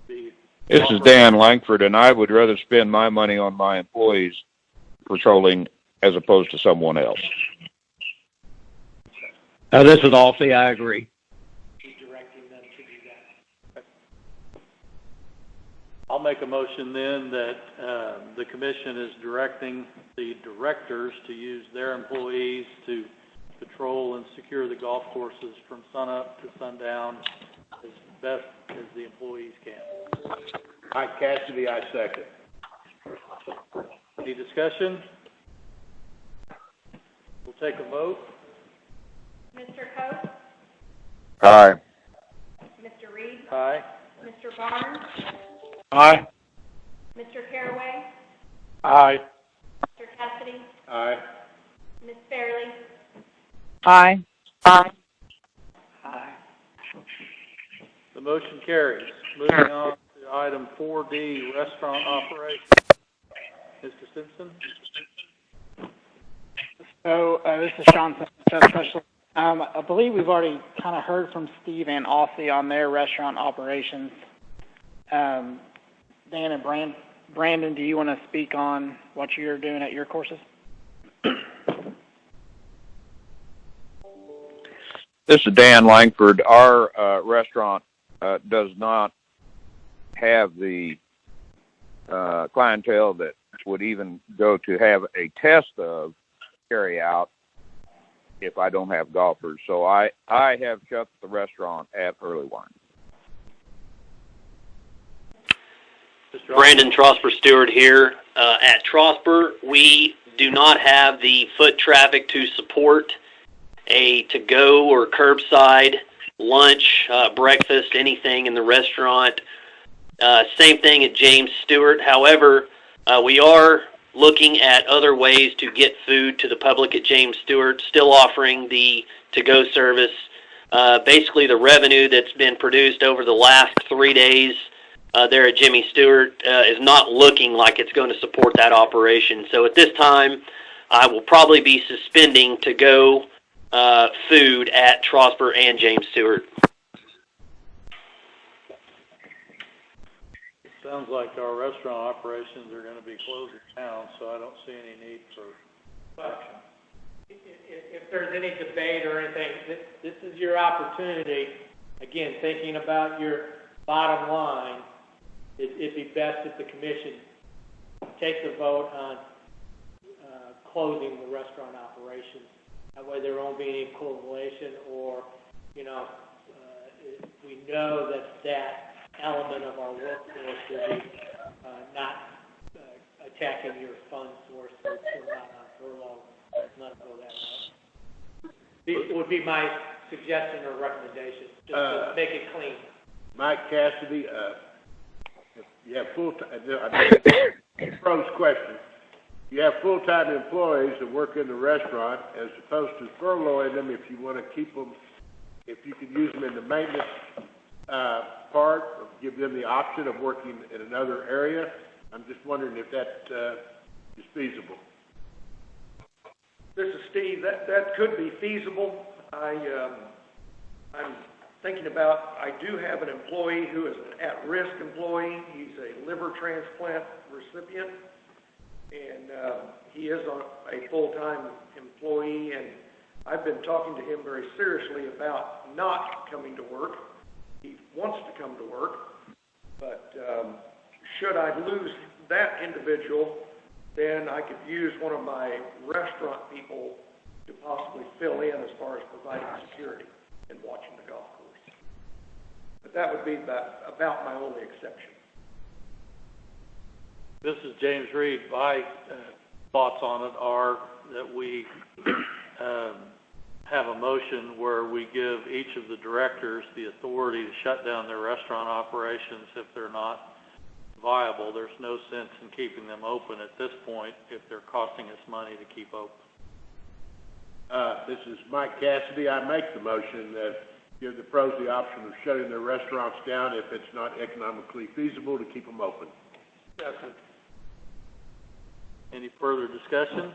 be... This is Dan Langford, and I would rather spend my money on my employees patrolling as opposed to someone else. This is Alfie. I agree. Directing them to do that. I'll make a motion then that the commission is directing the directors to use their employees to patrol and secure the golf courses from sunup to sundown as best as the employees can. Mike Cassidy, I second. Any discussion? We'll take a vote. Mr. Coe? Aye. Mr. Reed? Aye. Mr. Barnes? Aye. Mr. Caraway? Aye. Mr. Cassidy? Aye. Ms. Fairley? Aye. Aye. The motion carries. Moving on to item 4D, restaurant operation. Mr. Simpson? So this is Sean Simpson, Special I believe we've already kind of heard from Steve and Aussie on their restaurant operations. Dan and Brandon, do you want to speak on what you're doing at your courses? This is Dan Langford. Our restaurant does not have the clientele that would even go to have a test of carry out if I don't have golfers. So I have shut the restaurant at early wine. Brandon Trosper Stewart here. At Trosper, we do not have the foot traffic to support a to-go or curbside lunch, breakfast, anything in the restaurant. Same thing at James Stewart. However, we are looking at other ways to get food to the public at James Stewart, still offering the to-go service. Basically, the revenue that's been produced over the last 3 days there at Jimmy Stewart is not looking like it's going to support that operation. So at this time, I will probably be suspending to-go food at Trosper and James Stewart. Sounds like our restaurant operations are going to be closing down, so I don't see any need for action. If there's any debate or anything, this is your opportunity. Again, thinking about your bottom line, it'd be best if the commission takes a vote on closing the restaurant operations. That way there won't be any correlation or, we know that element of our workforce will be not attacking your fund source or not on furlough. Not go that route. This would be my suggestion or recommendation, just to make it clean. Mike Cassidy, you have full-time, pros question. You have full-time employees that work in the restaurant as opposed to furloughing them if you want to keep them, if you could use them in the maintenance part, or give them the option of working in another area. I'm just wondering if that is feasible. This is Steve. That could be feasible. I'm thinking about, I do have an employee who is an at-risk employee. He's a liver transplant recipient, and he is a full-time employee, and I've been talking to him very seriously about not coming to work. He wants to come to work, but should I lose that individual, then I could use one of my restaurant people to possibly fill in as far as providing security and watching the golf course. But that would be about my only exception. This is James Reed. My thoughts on it are that we have a motion where we give each of the directors the authority to shut down their restaurant operations if they're not viable. There's no sense in keeping them open at this point if they're costing us money to keep open. This is Mike Cassidy. I make the motion that give the pros the option of shutting their restaurants down if it's not economically feasible to keep them open. Yes. Any further discussion?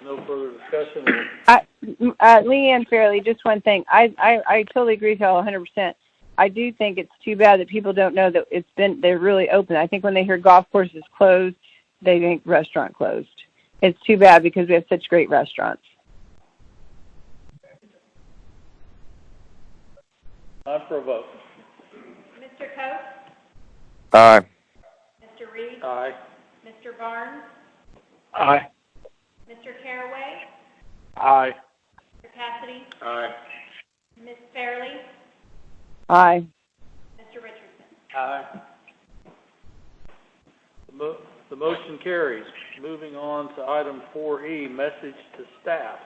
No further discussion? Leanne Fairley, just one thing. I totally agree with y'all 100%. I do think it's too bad that people don't know that they're really open. I think when they hear golf courses closed, they think restaurant closed. It's too bad because we have such great restaurants. On for a vote. Mr. Coates? Aye. Mr. Reed? Aye. Mr. Barnes? Aye. Mr. Caraway? Aye. Mr. Cassidy? Aye. Ms. Fairley? Aye. Mr. Richardson? Aye. The motion carries. Moving on to item 4E, message to staff.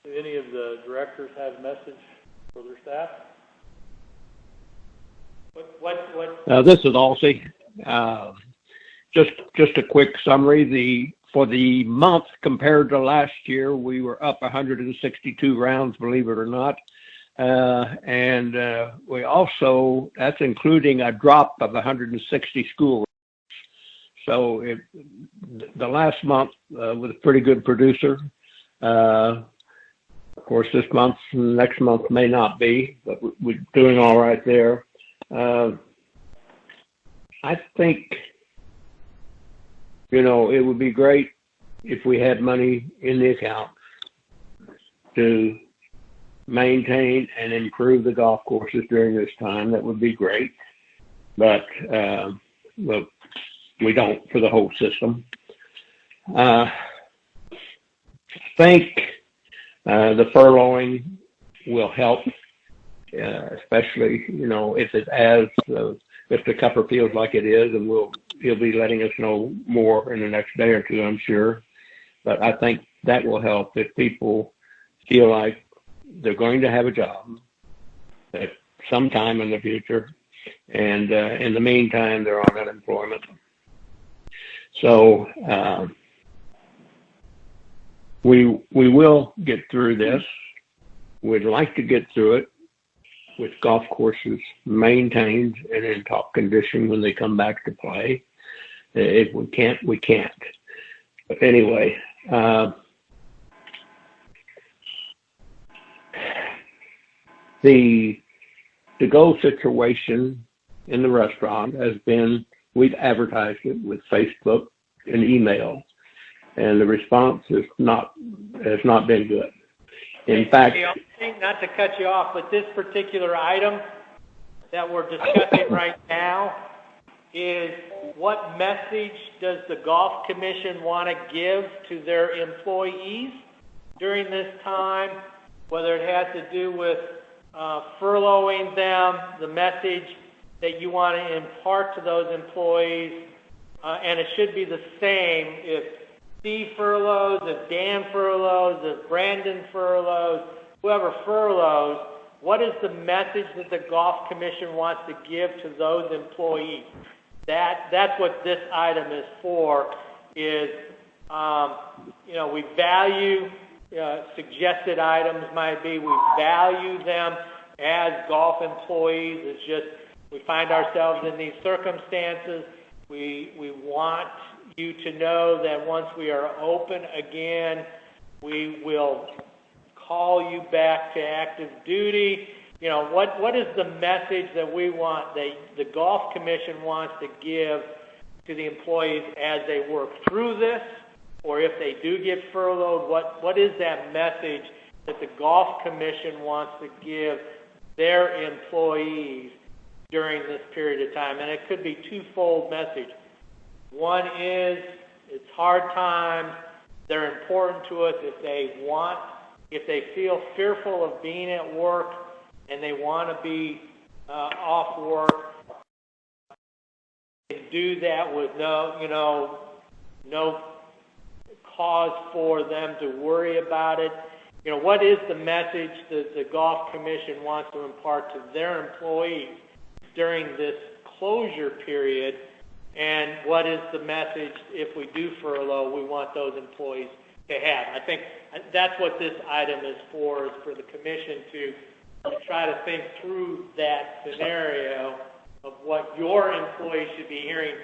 Do any of the directors have a message for their staff? This is Alsey. Just a quick summary. For the month compared to last year, we were up 162 rounds, believe it or not. And we also, that's including a drop of 160 schools. So the last month was a pretty good producer. Of course, this month, next month may not be, but we're doing all right there. I think, you know, it would be great if we had money in the account to maintain and improve the golf courses during this time. That would be great. But, well, we don't for the whole system. I think the furloughing will help, especially, you know, if the Cupper feels like it is, and he'll be letting us know more in the next day or two, I'm sure. But I think that will help if people feel like they're going to have a job at some time in the future, and in the meantime, they're on unemployment. So we will get through this. We'd like to get through it with golf courses maintained and in top condition when they come back to play. If we can't, we can't. But anyway, the to-go situation in the restaurant has been, we've advertised it with Facebook and email, and the response has not been good. In fact, not to cut you off, but this particular item that we're discussing right now is what message does the Golf Commission want to give to their employees during this time, whether it has to do with furloughing them, the message that you want to impart to those employees, and it should be the same if Steve furloughs, if Dan furloughs, if Brandon furloughs, whoever furloughs, what is the message that the Golf Commission wants to give to those employees? That's what this item is for, is, you know, we value, suggested items might be, we value them as golf employees. It's just, we find ourselves in these circumstances. We want you to know that once we are open again, we will call you back to active duty. You know, what is the message that we want, that the Golf Commission wants to give to the employees as they work through this, or if they do get furloughed, what is that message that the Golf Commission wants to give their employees during this period of time? And it could be twofold message. One is, it's hard times, they're important to us. If they feel fearful of being at work and they want to be off work, they do that with no cause for them to worry about it. You know, what is the message that the Golf Commission wants to impart to their employees during this closure period? And what is the message, if we do furlough, we want those employees to have? I think that's what this item is for the commission to try to think through that scenario of what your employees should be hearing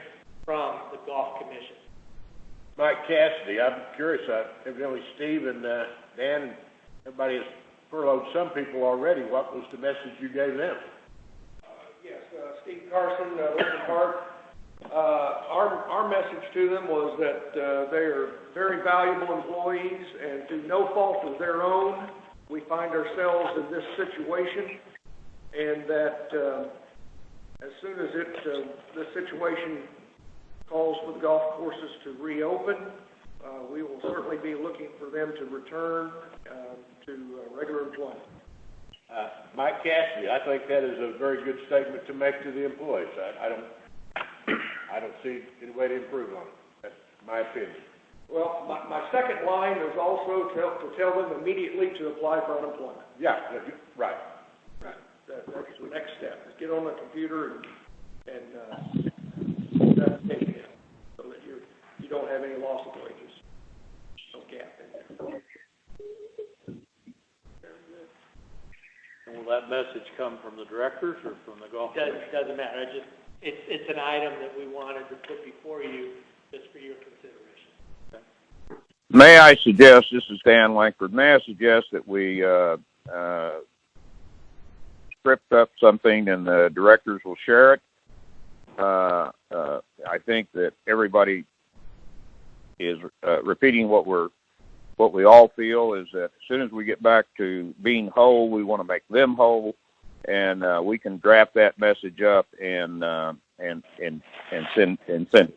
from the Golf Commission. Mike Cassidy, I'm curious, evidently Steve and Dan and everybody has furloughed some people already. What was the message you gave them? Yes, Steve Carson, Lincoln Park. Our message to them was that they are very valuable employees, and through no fault of their own, we find ourselves in this situation, and that as soon as the situation calls for the golf courses to reopen, we will certainly be looking for them to return to regular employment. Mike Cassidy, I think that is a very good statement to make to the employees. I don't see any way to improve on it. That's my opinion. Well, my second line is also to tell them immediately to apply for unemployment. Yeah, right. Right. That's the next step, is get on the computer and take it, so that you don't have any loss of wages. No gap in there. And will that message come from the directors or from the golf commission? Doesn't matter. It's an item that we wanted to put before you just for your consideration. Okay. May I suggest, this is Dan Langford, may I suggest that we script up something and the directors will share it? I think that everybody is repeating what we all feel is that as soon as we get back to being whole, we want to make them whole, and we can draft that message up and send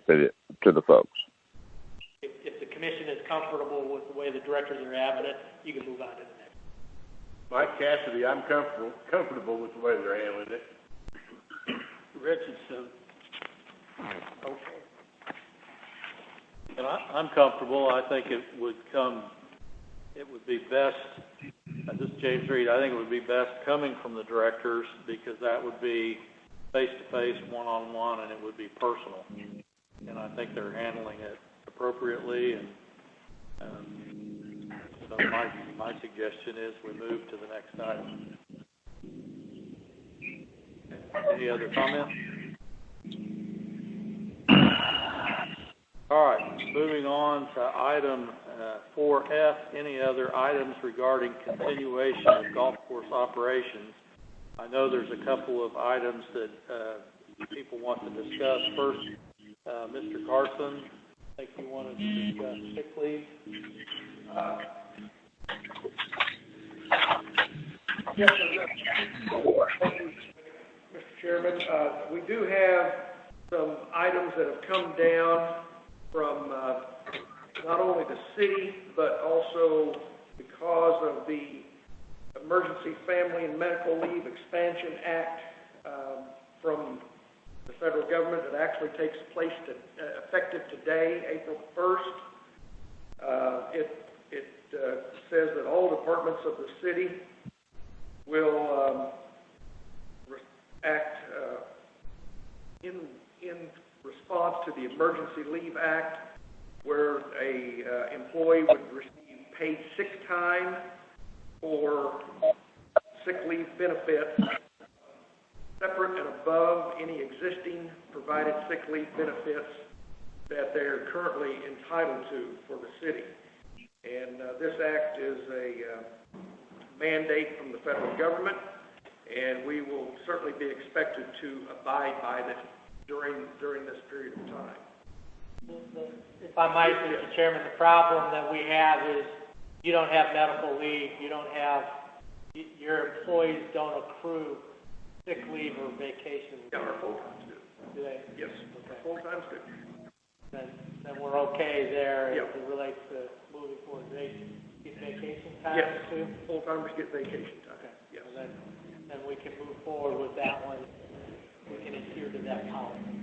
it to the folks. If the commission is comfortable with the way the directors are having it, you can move on to the next. Mike Cassidy, I'm comfortable with the way they're handling it. Richardson. Okay. And I'm comfortable. I think it would be best, this is James Reed, I think it would be best coming from the directors because that would be face-to-face, one-on-one, and it would be personal. And I think they're handling it appropriately. And so my suggestion is we move to the next item. Any other comments? All right, moving on to item 4F, any other items regarding continuation of golf course operations? I know there's a couple of items that people want to discuss. First, Mr. Carson, I think you wanted to discuss sick leave. Yes, Mr. Chairman, we do have some items that have come down from not only the city, but also because of the Emergency Family and Medical Leave Expansion Act from the federal government that actually takes place effective today, April 1st. It says that all departments of the city will act in response to the Emergency Leave Act, where a employee would receive paid sick time or sick leave benefits separate and above any existing provided sick leave benefits that they're currently entitled to for the city. And this act is a mandate from the federal government, and we will certainly be expected to abide by this during this period of time. If I might, Mr. Chairman, the problem that we have is you don't have medical leave, your employees don't accrue sick leave or vacation. Yeah, our full-times do. Do they? Yes, Okay. full-times do. Then we're okay there Yep. as it relates to moving forward. They get vacation time Yes, too? full-timers get vacation time. Okay. Yes. So then we can move forward with that one. We can adhere to that policy.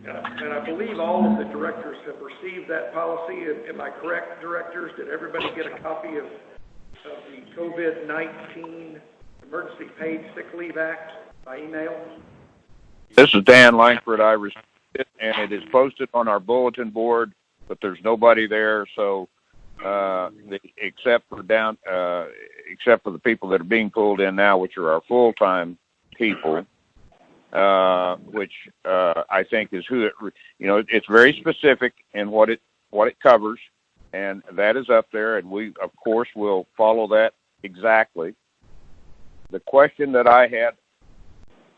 And I believe all of the directors have received that policy. Am I correct, directors? Did everybody get a copy of the COVID-19 Emergency Paid Sick Leave Act by email? This is Dan Langford. I received it, and it is posted on our bulletin board, but there's nobody there. So, except for the people that are being pulled in now, which are our full-time people, which I think is who it. It's very specific in what it covers, and that is up there, and we of course will follow that exactly. The question that I had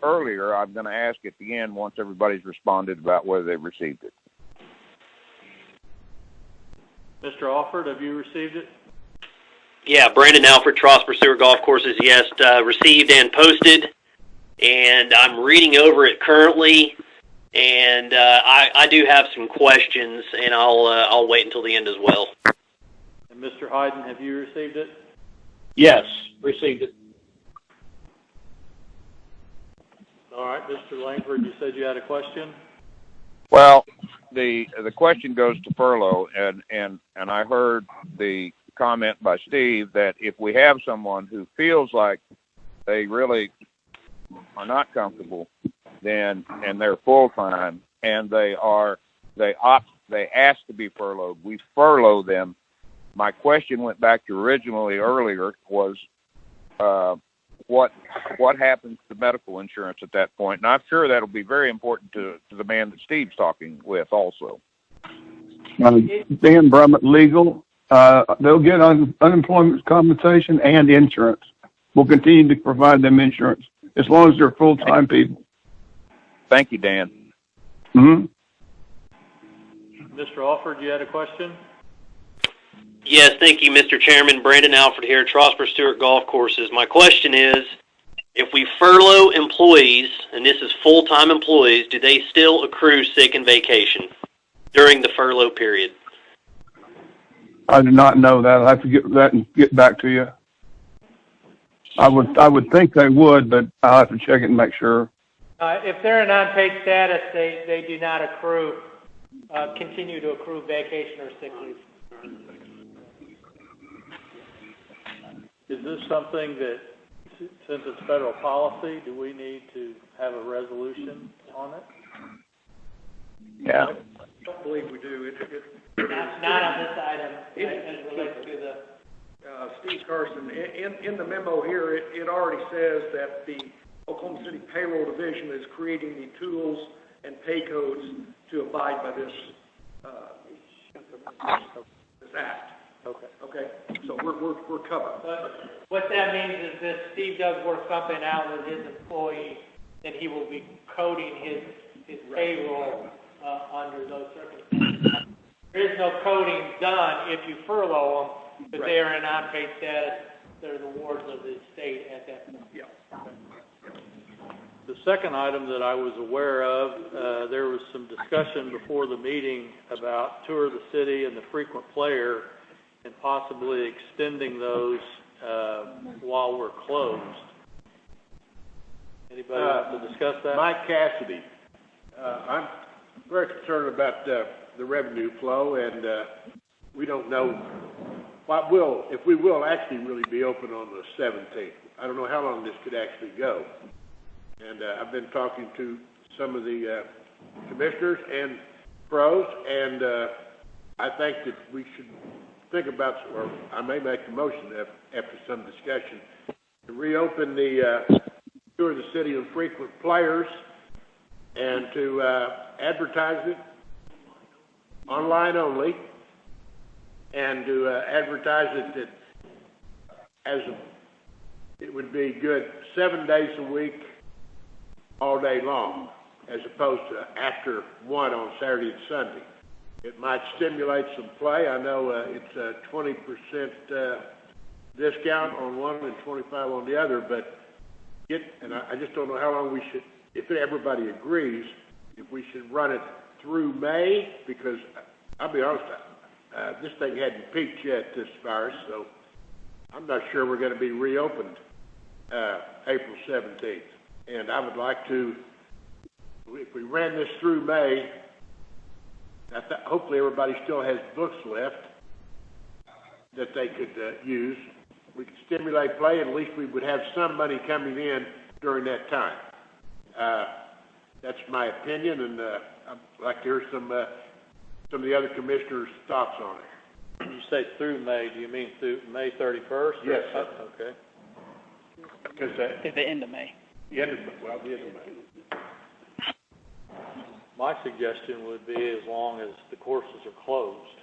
earlier, I'm going to ask at the end once everybody's responded about whether they've received it. Mr. Alford, have you received it? Yeah, Brandon Alford, Tross Pursuer Golf Courses, yes, received and posted, and I'm reading over it currently, and I do have some questions, and I'll wait until the end as well. And Mr. Hyden, have you received it? Yes, received it. All right, Mr. Langford, you said you had a question? Well, the question goes to Furlough, and I heard the comment by Steve that if we have someone who feels like they really are not comfortable, then and they're full time and they ask to be furloughed, we furlough them. My question went back to originally earlier was what happens to medical insurance at that point. And I'm sure that'll be very important to the man that Steve's talking with also. Dan Brummett Legal, they'll get unemployment compensation and insurance. We'll continue to provide them insurance as long as they're full-time people. Thank you, Dan. Mm-hmm. Mr. Alford, you had a question? Yes, thank you, Mr. Chairman. Brandon Alford here, Trosper Stewart Golf Courses. My question is, if we furlough employees, and this is full-time employees, do they still accrue sick and vacation during the furlough period? I do not know that. I'll have to get that and get back to you. I would think they would, but I'll have to check it and make sure. If they're in unpaid status, they do not accrue, continue to accrue vacation or sick leave. Is this something that, since it's federal policy, do we need to have a resolution on it? Yeah. I don't believe we do. Not on this item as it relates to the... Steve Carson, in the memo here, it already says that the Oklahoma City Payroll Division is creating the tools and pay codes to abide by this act. Okay. So we're covered. What that means is that Steve does work something out with his employee, and he will be coding his payroll under those circumstances. There is no coding done if you furlough them, but they are in unpaid status. They're the wards of the state at that point. Yeah. The second item that I was aware of, there was some discussion before the meeting about Tour of the City and the frequent player and possibly extending those while we're closed. Anybody want to discuss that? Mike Cassidy. I'm very concerned about the revenue flow, and we don't know if we will actually really be open on the 17th. I don't know how long this could actually go. And I've been talking to some of the commissioners and pros, and I think that we should think about, or I may make the motion after some discussion, to reopen the Tour of the City of frequent players and to advertise it online only, and to advertise it that it would be good 7 days a week, all day long, as opposed to after 1 on Saturday and Sunday. It might stimulate some play. I know it's a 20% discount on one and 25 on the other, but I just don't know how long we should, if everybody agrees, if we should run it through May, because I'll be honest, this thing hadn't peaked yet, this virus, so I'm not sure we're going to be reopened April 17th. And I would like to, if we ran this through May, hopefully everybody still has books left that they could use. We could stimulate play, and at least we would have some money coming in during that time. That's my opinion, and I'd like to hear some of the other commissioners' thoughts on it. When you say through May, do you mean through May 31st? Yes, sir. Okay. Because At the end of May. the end of May. My suggestion would be as long as the courses are closed.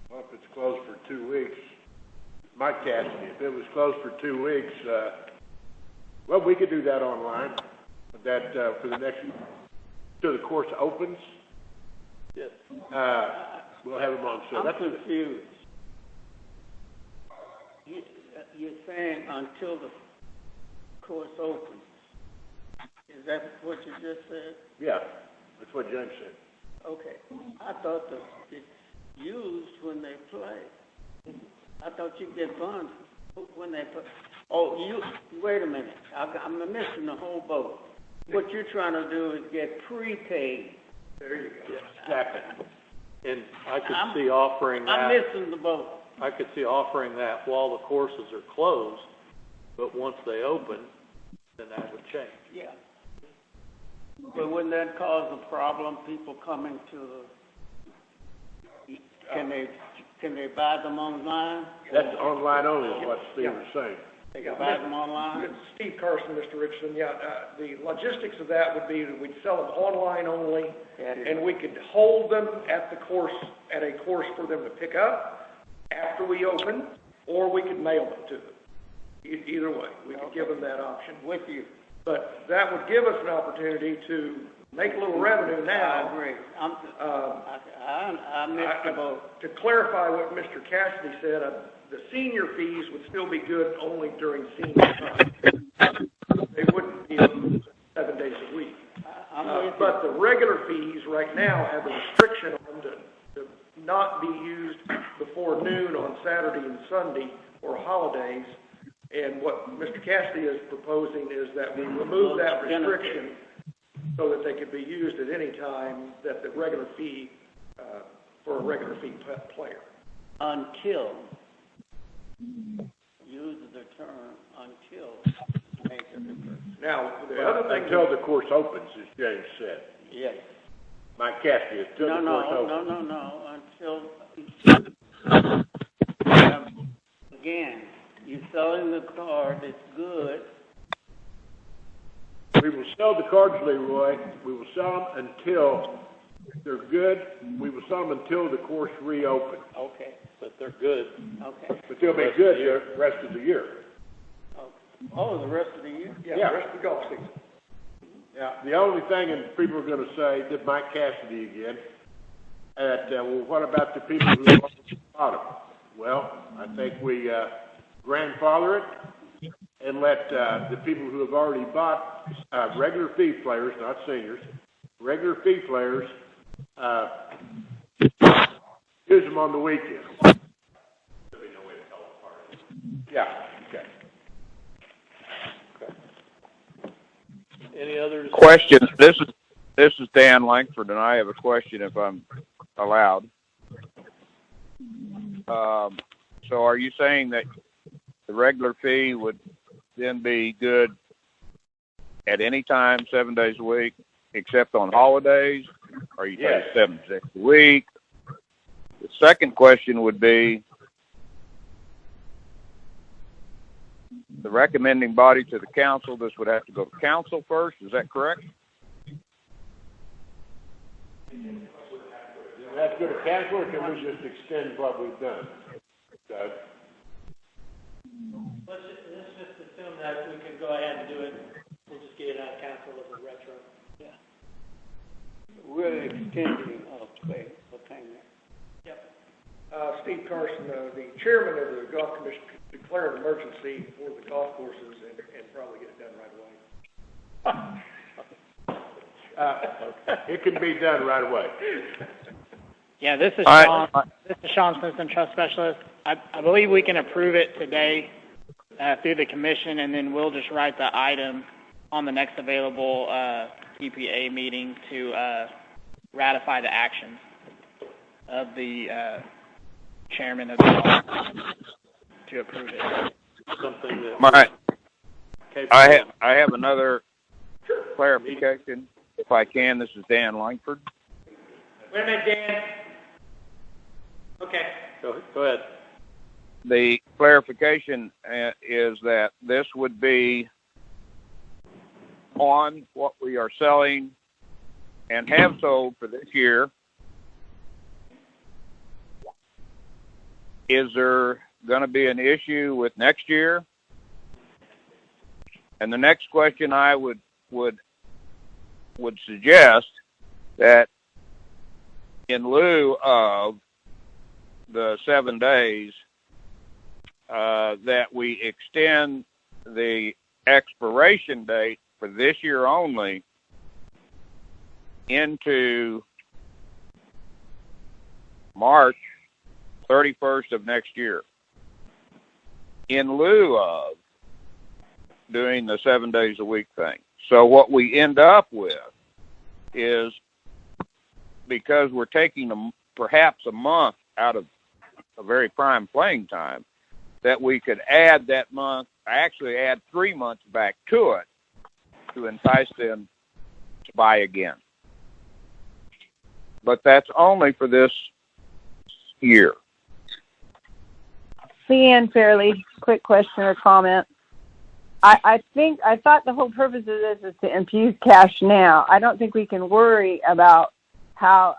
Well, if it's closed for 2 weeks, Mike Cassidy, if it was closed for 2 weeks, well, we could do that online. That for the next, till the course opens. Yes. We'll have them on sale. I'm confused. You're saying until the course opens. Is that what you just said? Yeah, that's what James said. Okay. I thought that it's used when they play. I thought you get funds when they play. Oh, wait a minute. I'm missing the whole boat. What you're trying to do is get prepaid. There you go. Yes, exactly. And I could see offering that. I'm missing the boat. I could see offering that while the courses are closed, but once they open, then that would change. Yeah. But wouldn't that cause a problem? People coming to the, can they buy them online? That's online only is what Steve was saying. They can buy them online? Steve Carson, Mr. Richardson, the logistics of that would be that we'd sell them online only, and we could hold them at a course for them to pick up after we open, or we could mail them to them. Either way, we could give them that option. With you. But that would give us an opportunity to make a little revenue now. I agree. I missed the boat. To clarify what Mr. Cassidy said, the senior fees would still be good only during senior time. They wouldn't be 7 days a week. But the regular fees right now have a restriction on them to not be used before noon on Saturday and Sunday or holidays. And what Mr. Cassidy is proposing is that we remove that restriction so that they could be used at any time that the regular fee, for a regular fee player. Until, use the term until make a difference. Now, the other thing... Until the course opens, as James said. Yes. Mike Cassidy, until the course opens. Until, again, you're selling the card, it's good. We will sell the cards, Leroy. We will sell them until they're good. We will sell them until the course reopens. Okay. But they're good. Okay. But they'll be good the rest of the year. Oh, the rest of the year? Yeah, the rest of the golf season. Yeah, the only thing, and people are going to say, that Mike Cassidy again, well, what about the people who bought them? Well, I think we grandfather it and let the people who have already bought regular fee players, not seniors, regular fee players, use them on the weekend. There'll be no way to tell apart. Yeah, okay. Any others? Questions? This is Dan Langford, and I have a question if I'm allowed. So are you saying that the regular fee would then be good at any time, 7 days a week, except on holidays? Are you saying 7 days a week? The second question would be, the recommending body to the council, this would have to go to council first, is that correct? Does it have to go to council, or can we just extend what we've done? Doug? Let's just assume that we can go ahead and do it. We'll just get it out of council as a retro. Yeah. We're extending payment. Yep. Steve Carson, the chairman of the golf commission, could declare an emergency for the golf courses and probably get it done right away. It can be done right away. Yeah, this is Sean. This is Sean Simpson, trust specialist. I believe we can approve it today through the commission, and then we'll just write the item on the next available EPA meeting to ratify the actions of the chairman of the office to approve it. Something that I have another clarification, if I can. This is Dan Langford. Wait a minute, Dan. Okay. Go ahead. The clarification is that this would be on what we are selling and have sold for this year. Is there going to be an issue with next year? And the next question I would suggest that in lieu of the 7 days, that we extend the expiration date for this year only into March 31st of next year, in lieu of doing the 7 days a week thing. So what we end up with is, because we're taking perhaps a month out of a very prime playing time, that we could add that month, actually add 3 months back to it to entice them to buy again. But that's only for this year. Leanne Fairley, quick question or comment. I thought the whole purpose of this is to infuse cash now. I don't think we can worry about how,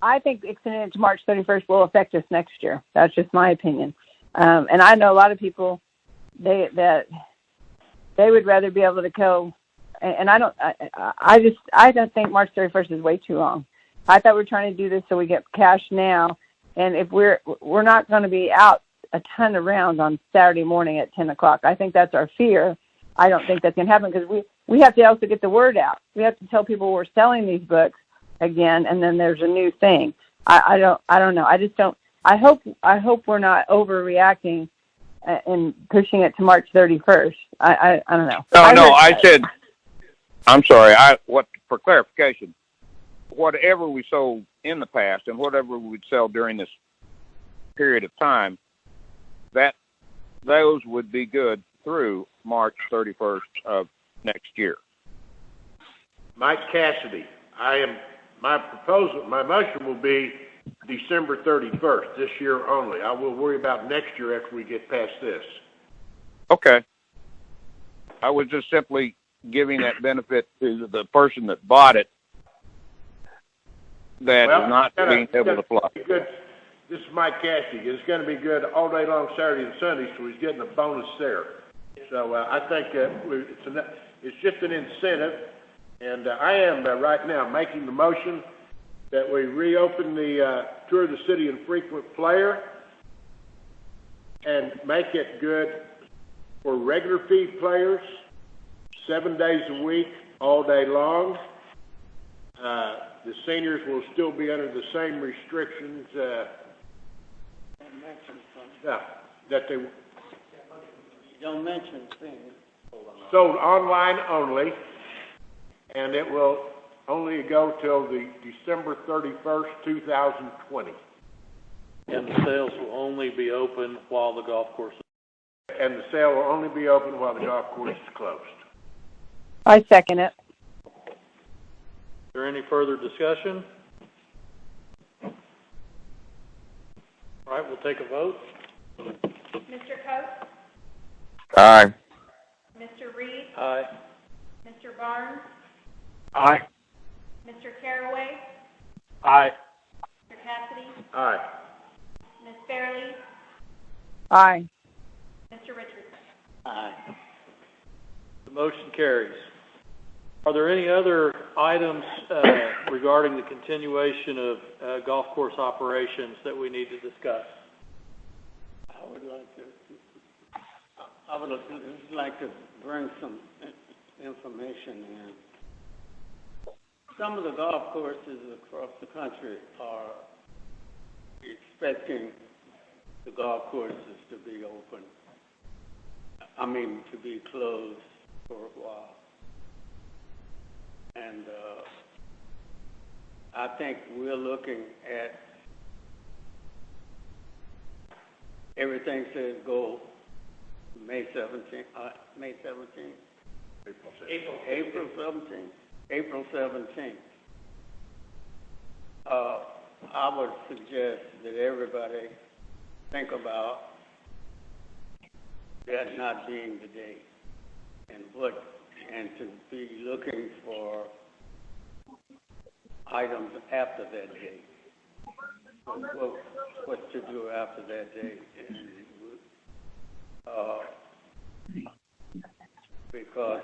I think extending it to March 31st will affect us next year. That's just my opinion. And I know a lot of people, they would rather be able to go, and I don't think March 31st is way too long. I thought we were trying to do this so we get cash now, and if we're not going to be out a ton of rounds on Saturday morning at 10 o'clock. I think that's our fear. I don't think that's going to happen because we have to also get the word out. We have to tell people we're selling these books again, and then there's a new thing. I don't know. I just don't. I hope we're not overreacting and pushing it to March 31st. I don't know. I said, I'm sorry. For clarification, whatever we sold in the past and whatever we would sell during this period of time, those would be good through March 31st of next year. Mike Cassidy, my motion will be December 31st, this year only. I will worry about next year after we get past this. Okay. I was just simply giving that benefit to the person that bought it that is not being able to fly. This is Mike Cassidy. It's going to be good all day long, Saturday and Sunday, so he's getting a bonus there. So I think it's just an incentive, and I am right now making the motion that we reopen the Tour of the City and Frequent Player and make it good for regular fee players, 7 days a week, all day long. The seniors will still be under the same restrictions that they don't mention things. Sold online only, and it will only go till the December 31st, 2020. And the sales will only be open while the golf course is... And the sale will only be open while the golf course is closed. I second it. Is there any further discussion? All right, we'll take a vote. Mr. Coates? Aye. Mr. Reed? Aye. Mr. Barnes? Aye. Mr. Carraway? Aye. Mr. Cassidy? Aye. Ms. Fairley? Aye. Mr. Richardson? Aye. The motion carries. Are there any other items regarding the continuation of golf course operations that we need to discuss? I would like to bring some information in. Some of the golf courses across the country are expecting the golf courses to be open. To be closed for a while. And I think we're looking at everything says go May 17th. April 17th. I would suggest that everybody think about that not being the date and to be looking for items after that date. What to do after that date. Because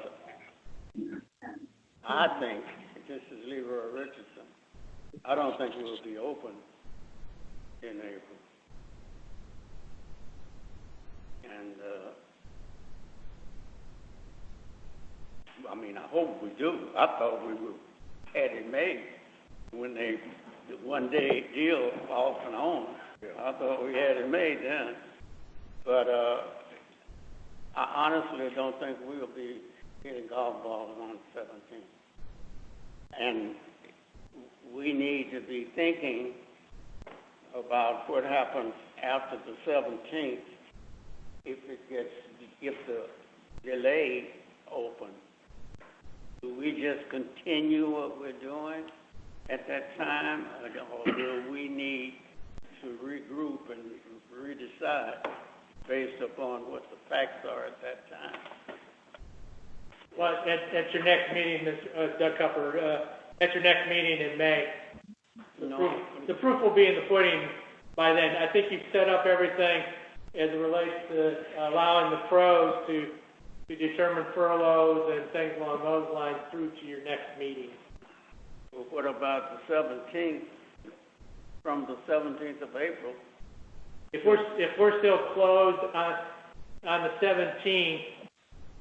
I think, this is Leroy Richardson, I don't think we'll be open in April. And I hope we do. I thought we had it made when the one-day deal off and on. I thought we had it made then. But I honestly don't think we'll be hitting golf balls on the 17th. And we need to be thinking about what happens after the 17th if the delay opens. Do we just continue what we're doing at that time, or do we need to regroup and redecide based upon what the facts are at that time. Well, at your next meeting, Mr. Doug Cupper, at your next meeting in May, the proof will be in the pudding by then. I think you've set up everything as it relates to allowing the pros to determine furloughs and things along those lines through to your next meeting. Well, what about the 17th, from the 17th of April? If we're still closed on the 17th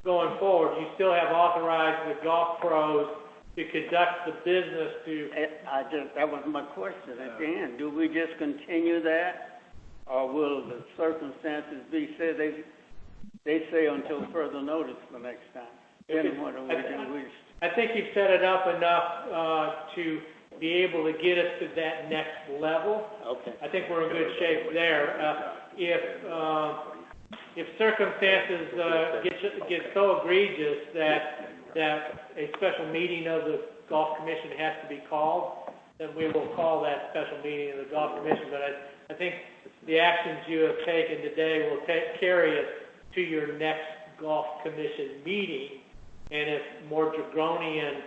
going forward, you still have authorized the golf pros to conduct the business to. That was my question at the end. Do we just continue that, or will the circumstances be said they say until further notice the next time? Then what do we do? I think you've set it up enough to be able to get us to that next level. Okay. I think we're in good shape there. If circumstances get so egregious that a special meeting of the Golf Commission has to be called, then we will call that special meeting of the Golf Commission. But I think the actions you have taken today will carry us to your next Golf Commission meeting. And if more draconian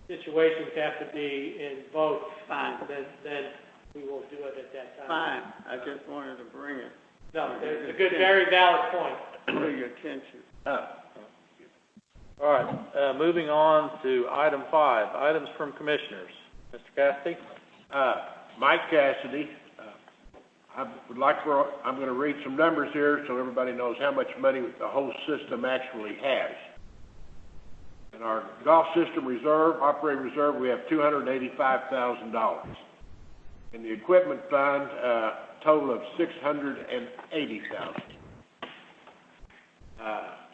situations have to be invoked, then we will do it at that time. Fine. I just wanted to bring it. No, it's a good, very valid point. To your attention. All right, moving on to item 5, items from commissioners. Mr. Cassidy? Mike Cassidy, I'm going to read some numbers here so everybody knows how much money the whole system actually has. In our golf system reserve, operating reserve, we have $285,000. In the equipment fund, total of $680,000.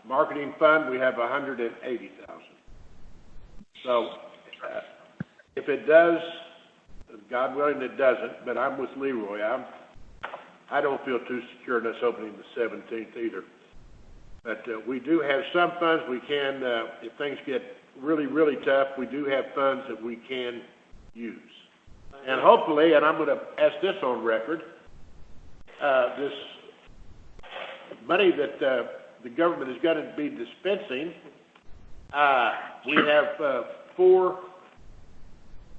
Marketing fund, we have $180,000. So, if it does, God willing it doesn't, but I'm with Leroy. I don't feel too secure in us opening the 17th either. But we do have some funds we can, if things get really, really tough, we do have funds that we can use. And hopefully, and I'm going to ask this on record, this money that the government is going to be dispensing, we have 4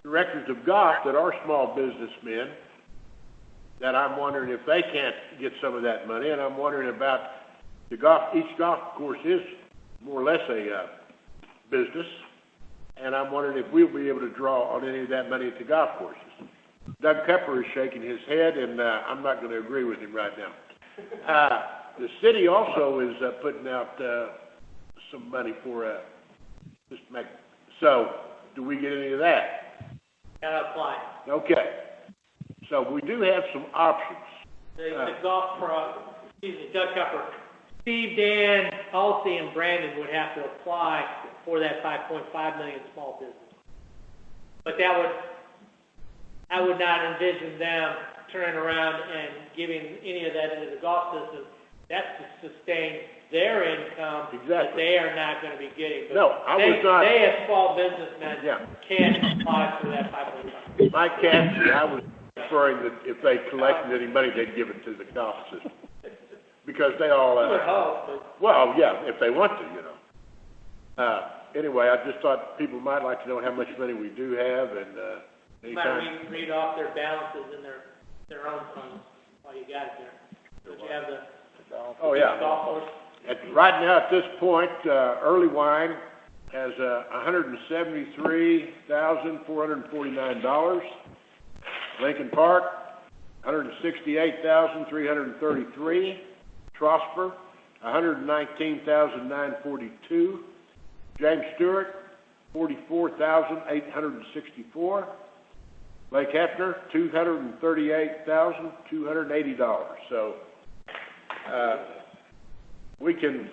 directors of golf that are small businessmen that I'm wondering if they can't get some of that money, and I'm wondering about each golf course is more or less a business, and I'm wondering if we'll be able to draw on any of that money at the golf courses. Doug Cupper is shaking his head, and I'm not going to agree with him right now. The city also is putting out some money for just to make. So, do we get any of that? Gotta apply. Okay. So we do have some options. The golf pro, Doug Cupper, Steve, Dan, Halsey, and Brandon would have to apply for that $5.5 million small business. But I would not envision them turning around and giving any of that into the golf system. That's to sustain their income that they are not going to be getting. But no, they as small businessmen can apply for that $5.5 million. My Cassidy, I was referring that if they collected any money, they'd give it to the golf system. Because they all, well, yeah, if they want to, you know. Anyway, I just thought people might like to know how much money we do have, and anytime. Might read off their balances in their own funds while you got it there. Don't you have the golf course? Right now, at this point, Early Wine has $173,449. Lincoln Park, $168,333. Trosper, $119,942. James Stewart, $44,864. Lake Hefner, $238,280. So we can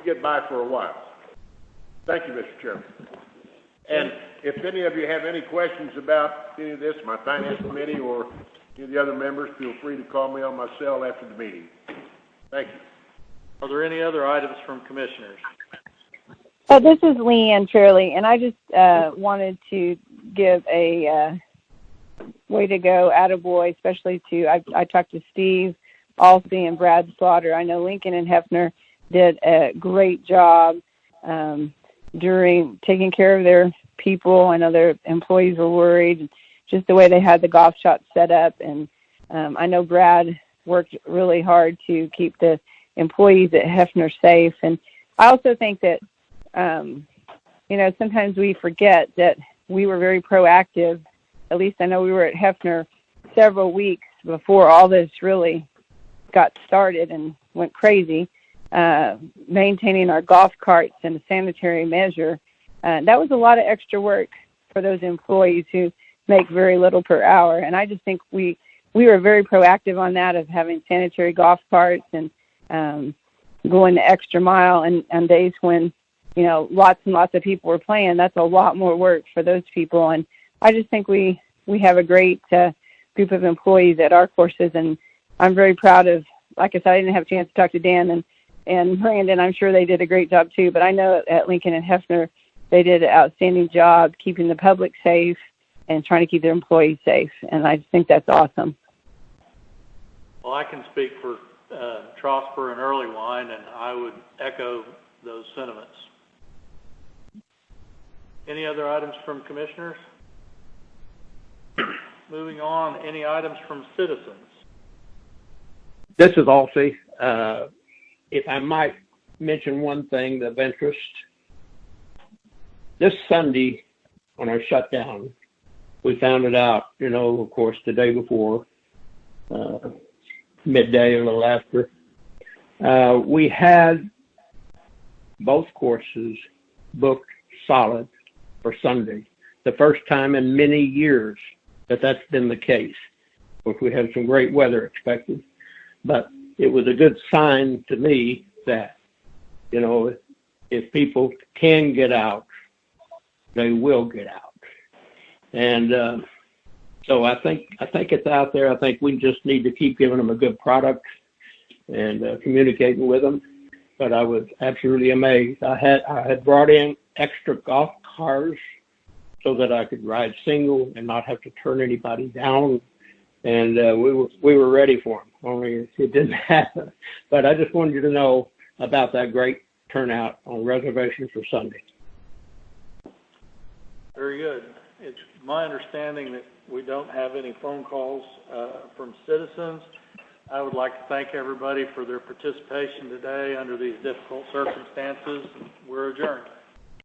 get by for a while. Thank you, Mr. Chairman. And if any of you have any questions about any of this, my finance committee or any of the other members, feel free to call me on my cell after the meeting. Thank you. Are there any other items from commissioners? This is Leanne Fairley, and I just wanted to give a way to go, attaboy, especially to, I talked to Steve Alsey and Brad Slaughter. I know Lincoln and Hefner did a great job during taking care of their people. I know their employees were worried, just the way they had the golf shop set up. And I know Brad worked really hard to keep the employees at Hefner safe. And I also think that, sometimes we forget that we were very proactive. At least I know we were at Hefner several weeks before all this really got started and went crazy, maintaining our golf carts in a sanitary measure. That was a lot of extra work for those employees who make very little per hour. And I just think we were very proactive on that, of having sanitary golf carts and going the extra mile. And on days when, lots and lots of people were playing, that's a lot more work for those people. And I just think we have a great group of employees at our courses, and I'm very proud of, like I said, I didn't have a chance to talk to Dan and Brandon. I'm sure they did a great job too, but I know at Lincoln and Hefner, they did an outstanding job keeping the public safe and trying to keep their employees safe, and I just think that's awesome. Well, I can speak for Trosper and Early Wine, and I would echo those sentiments. Any other items from commissioners? Moving on, any items from citizens? This is Alsey. If I might mention one thing of interest, this Sunday on our shutdown, we found it out, of course, the day before, midday, a little after. We had both courses booked solid for Sunday. The first time in many years that's been the case. Of course, we had some great weather expected, but it was a good sign to me that, if people can get out, they will get out. And so I think it's out there. I think we just need to keep giving them a good product and communicating with them. But I was absolutely amazed. I had brought in extra golf cars so that I could ride single and not have to turn anybody down. And we were ready for them, only it didn't happen. But I just wanted you to know about that great turnout on reservations for Sunday. Very good. It's my understanding that we don't have any phone calls from citizens. I would like to thank everybody for their participation today under these difficult circumstances. We're adjourned.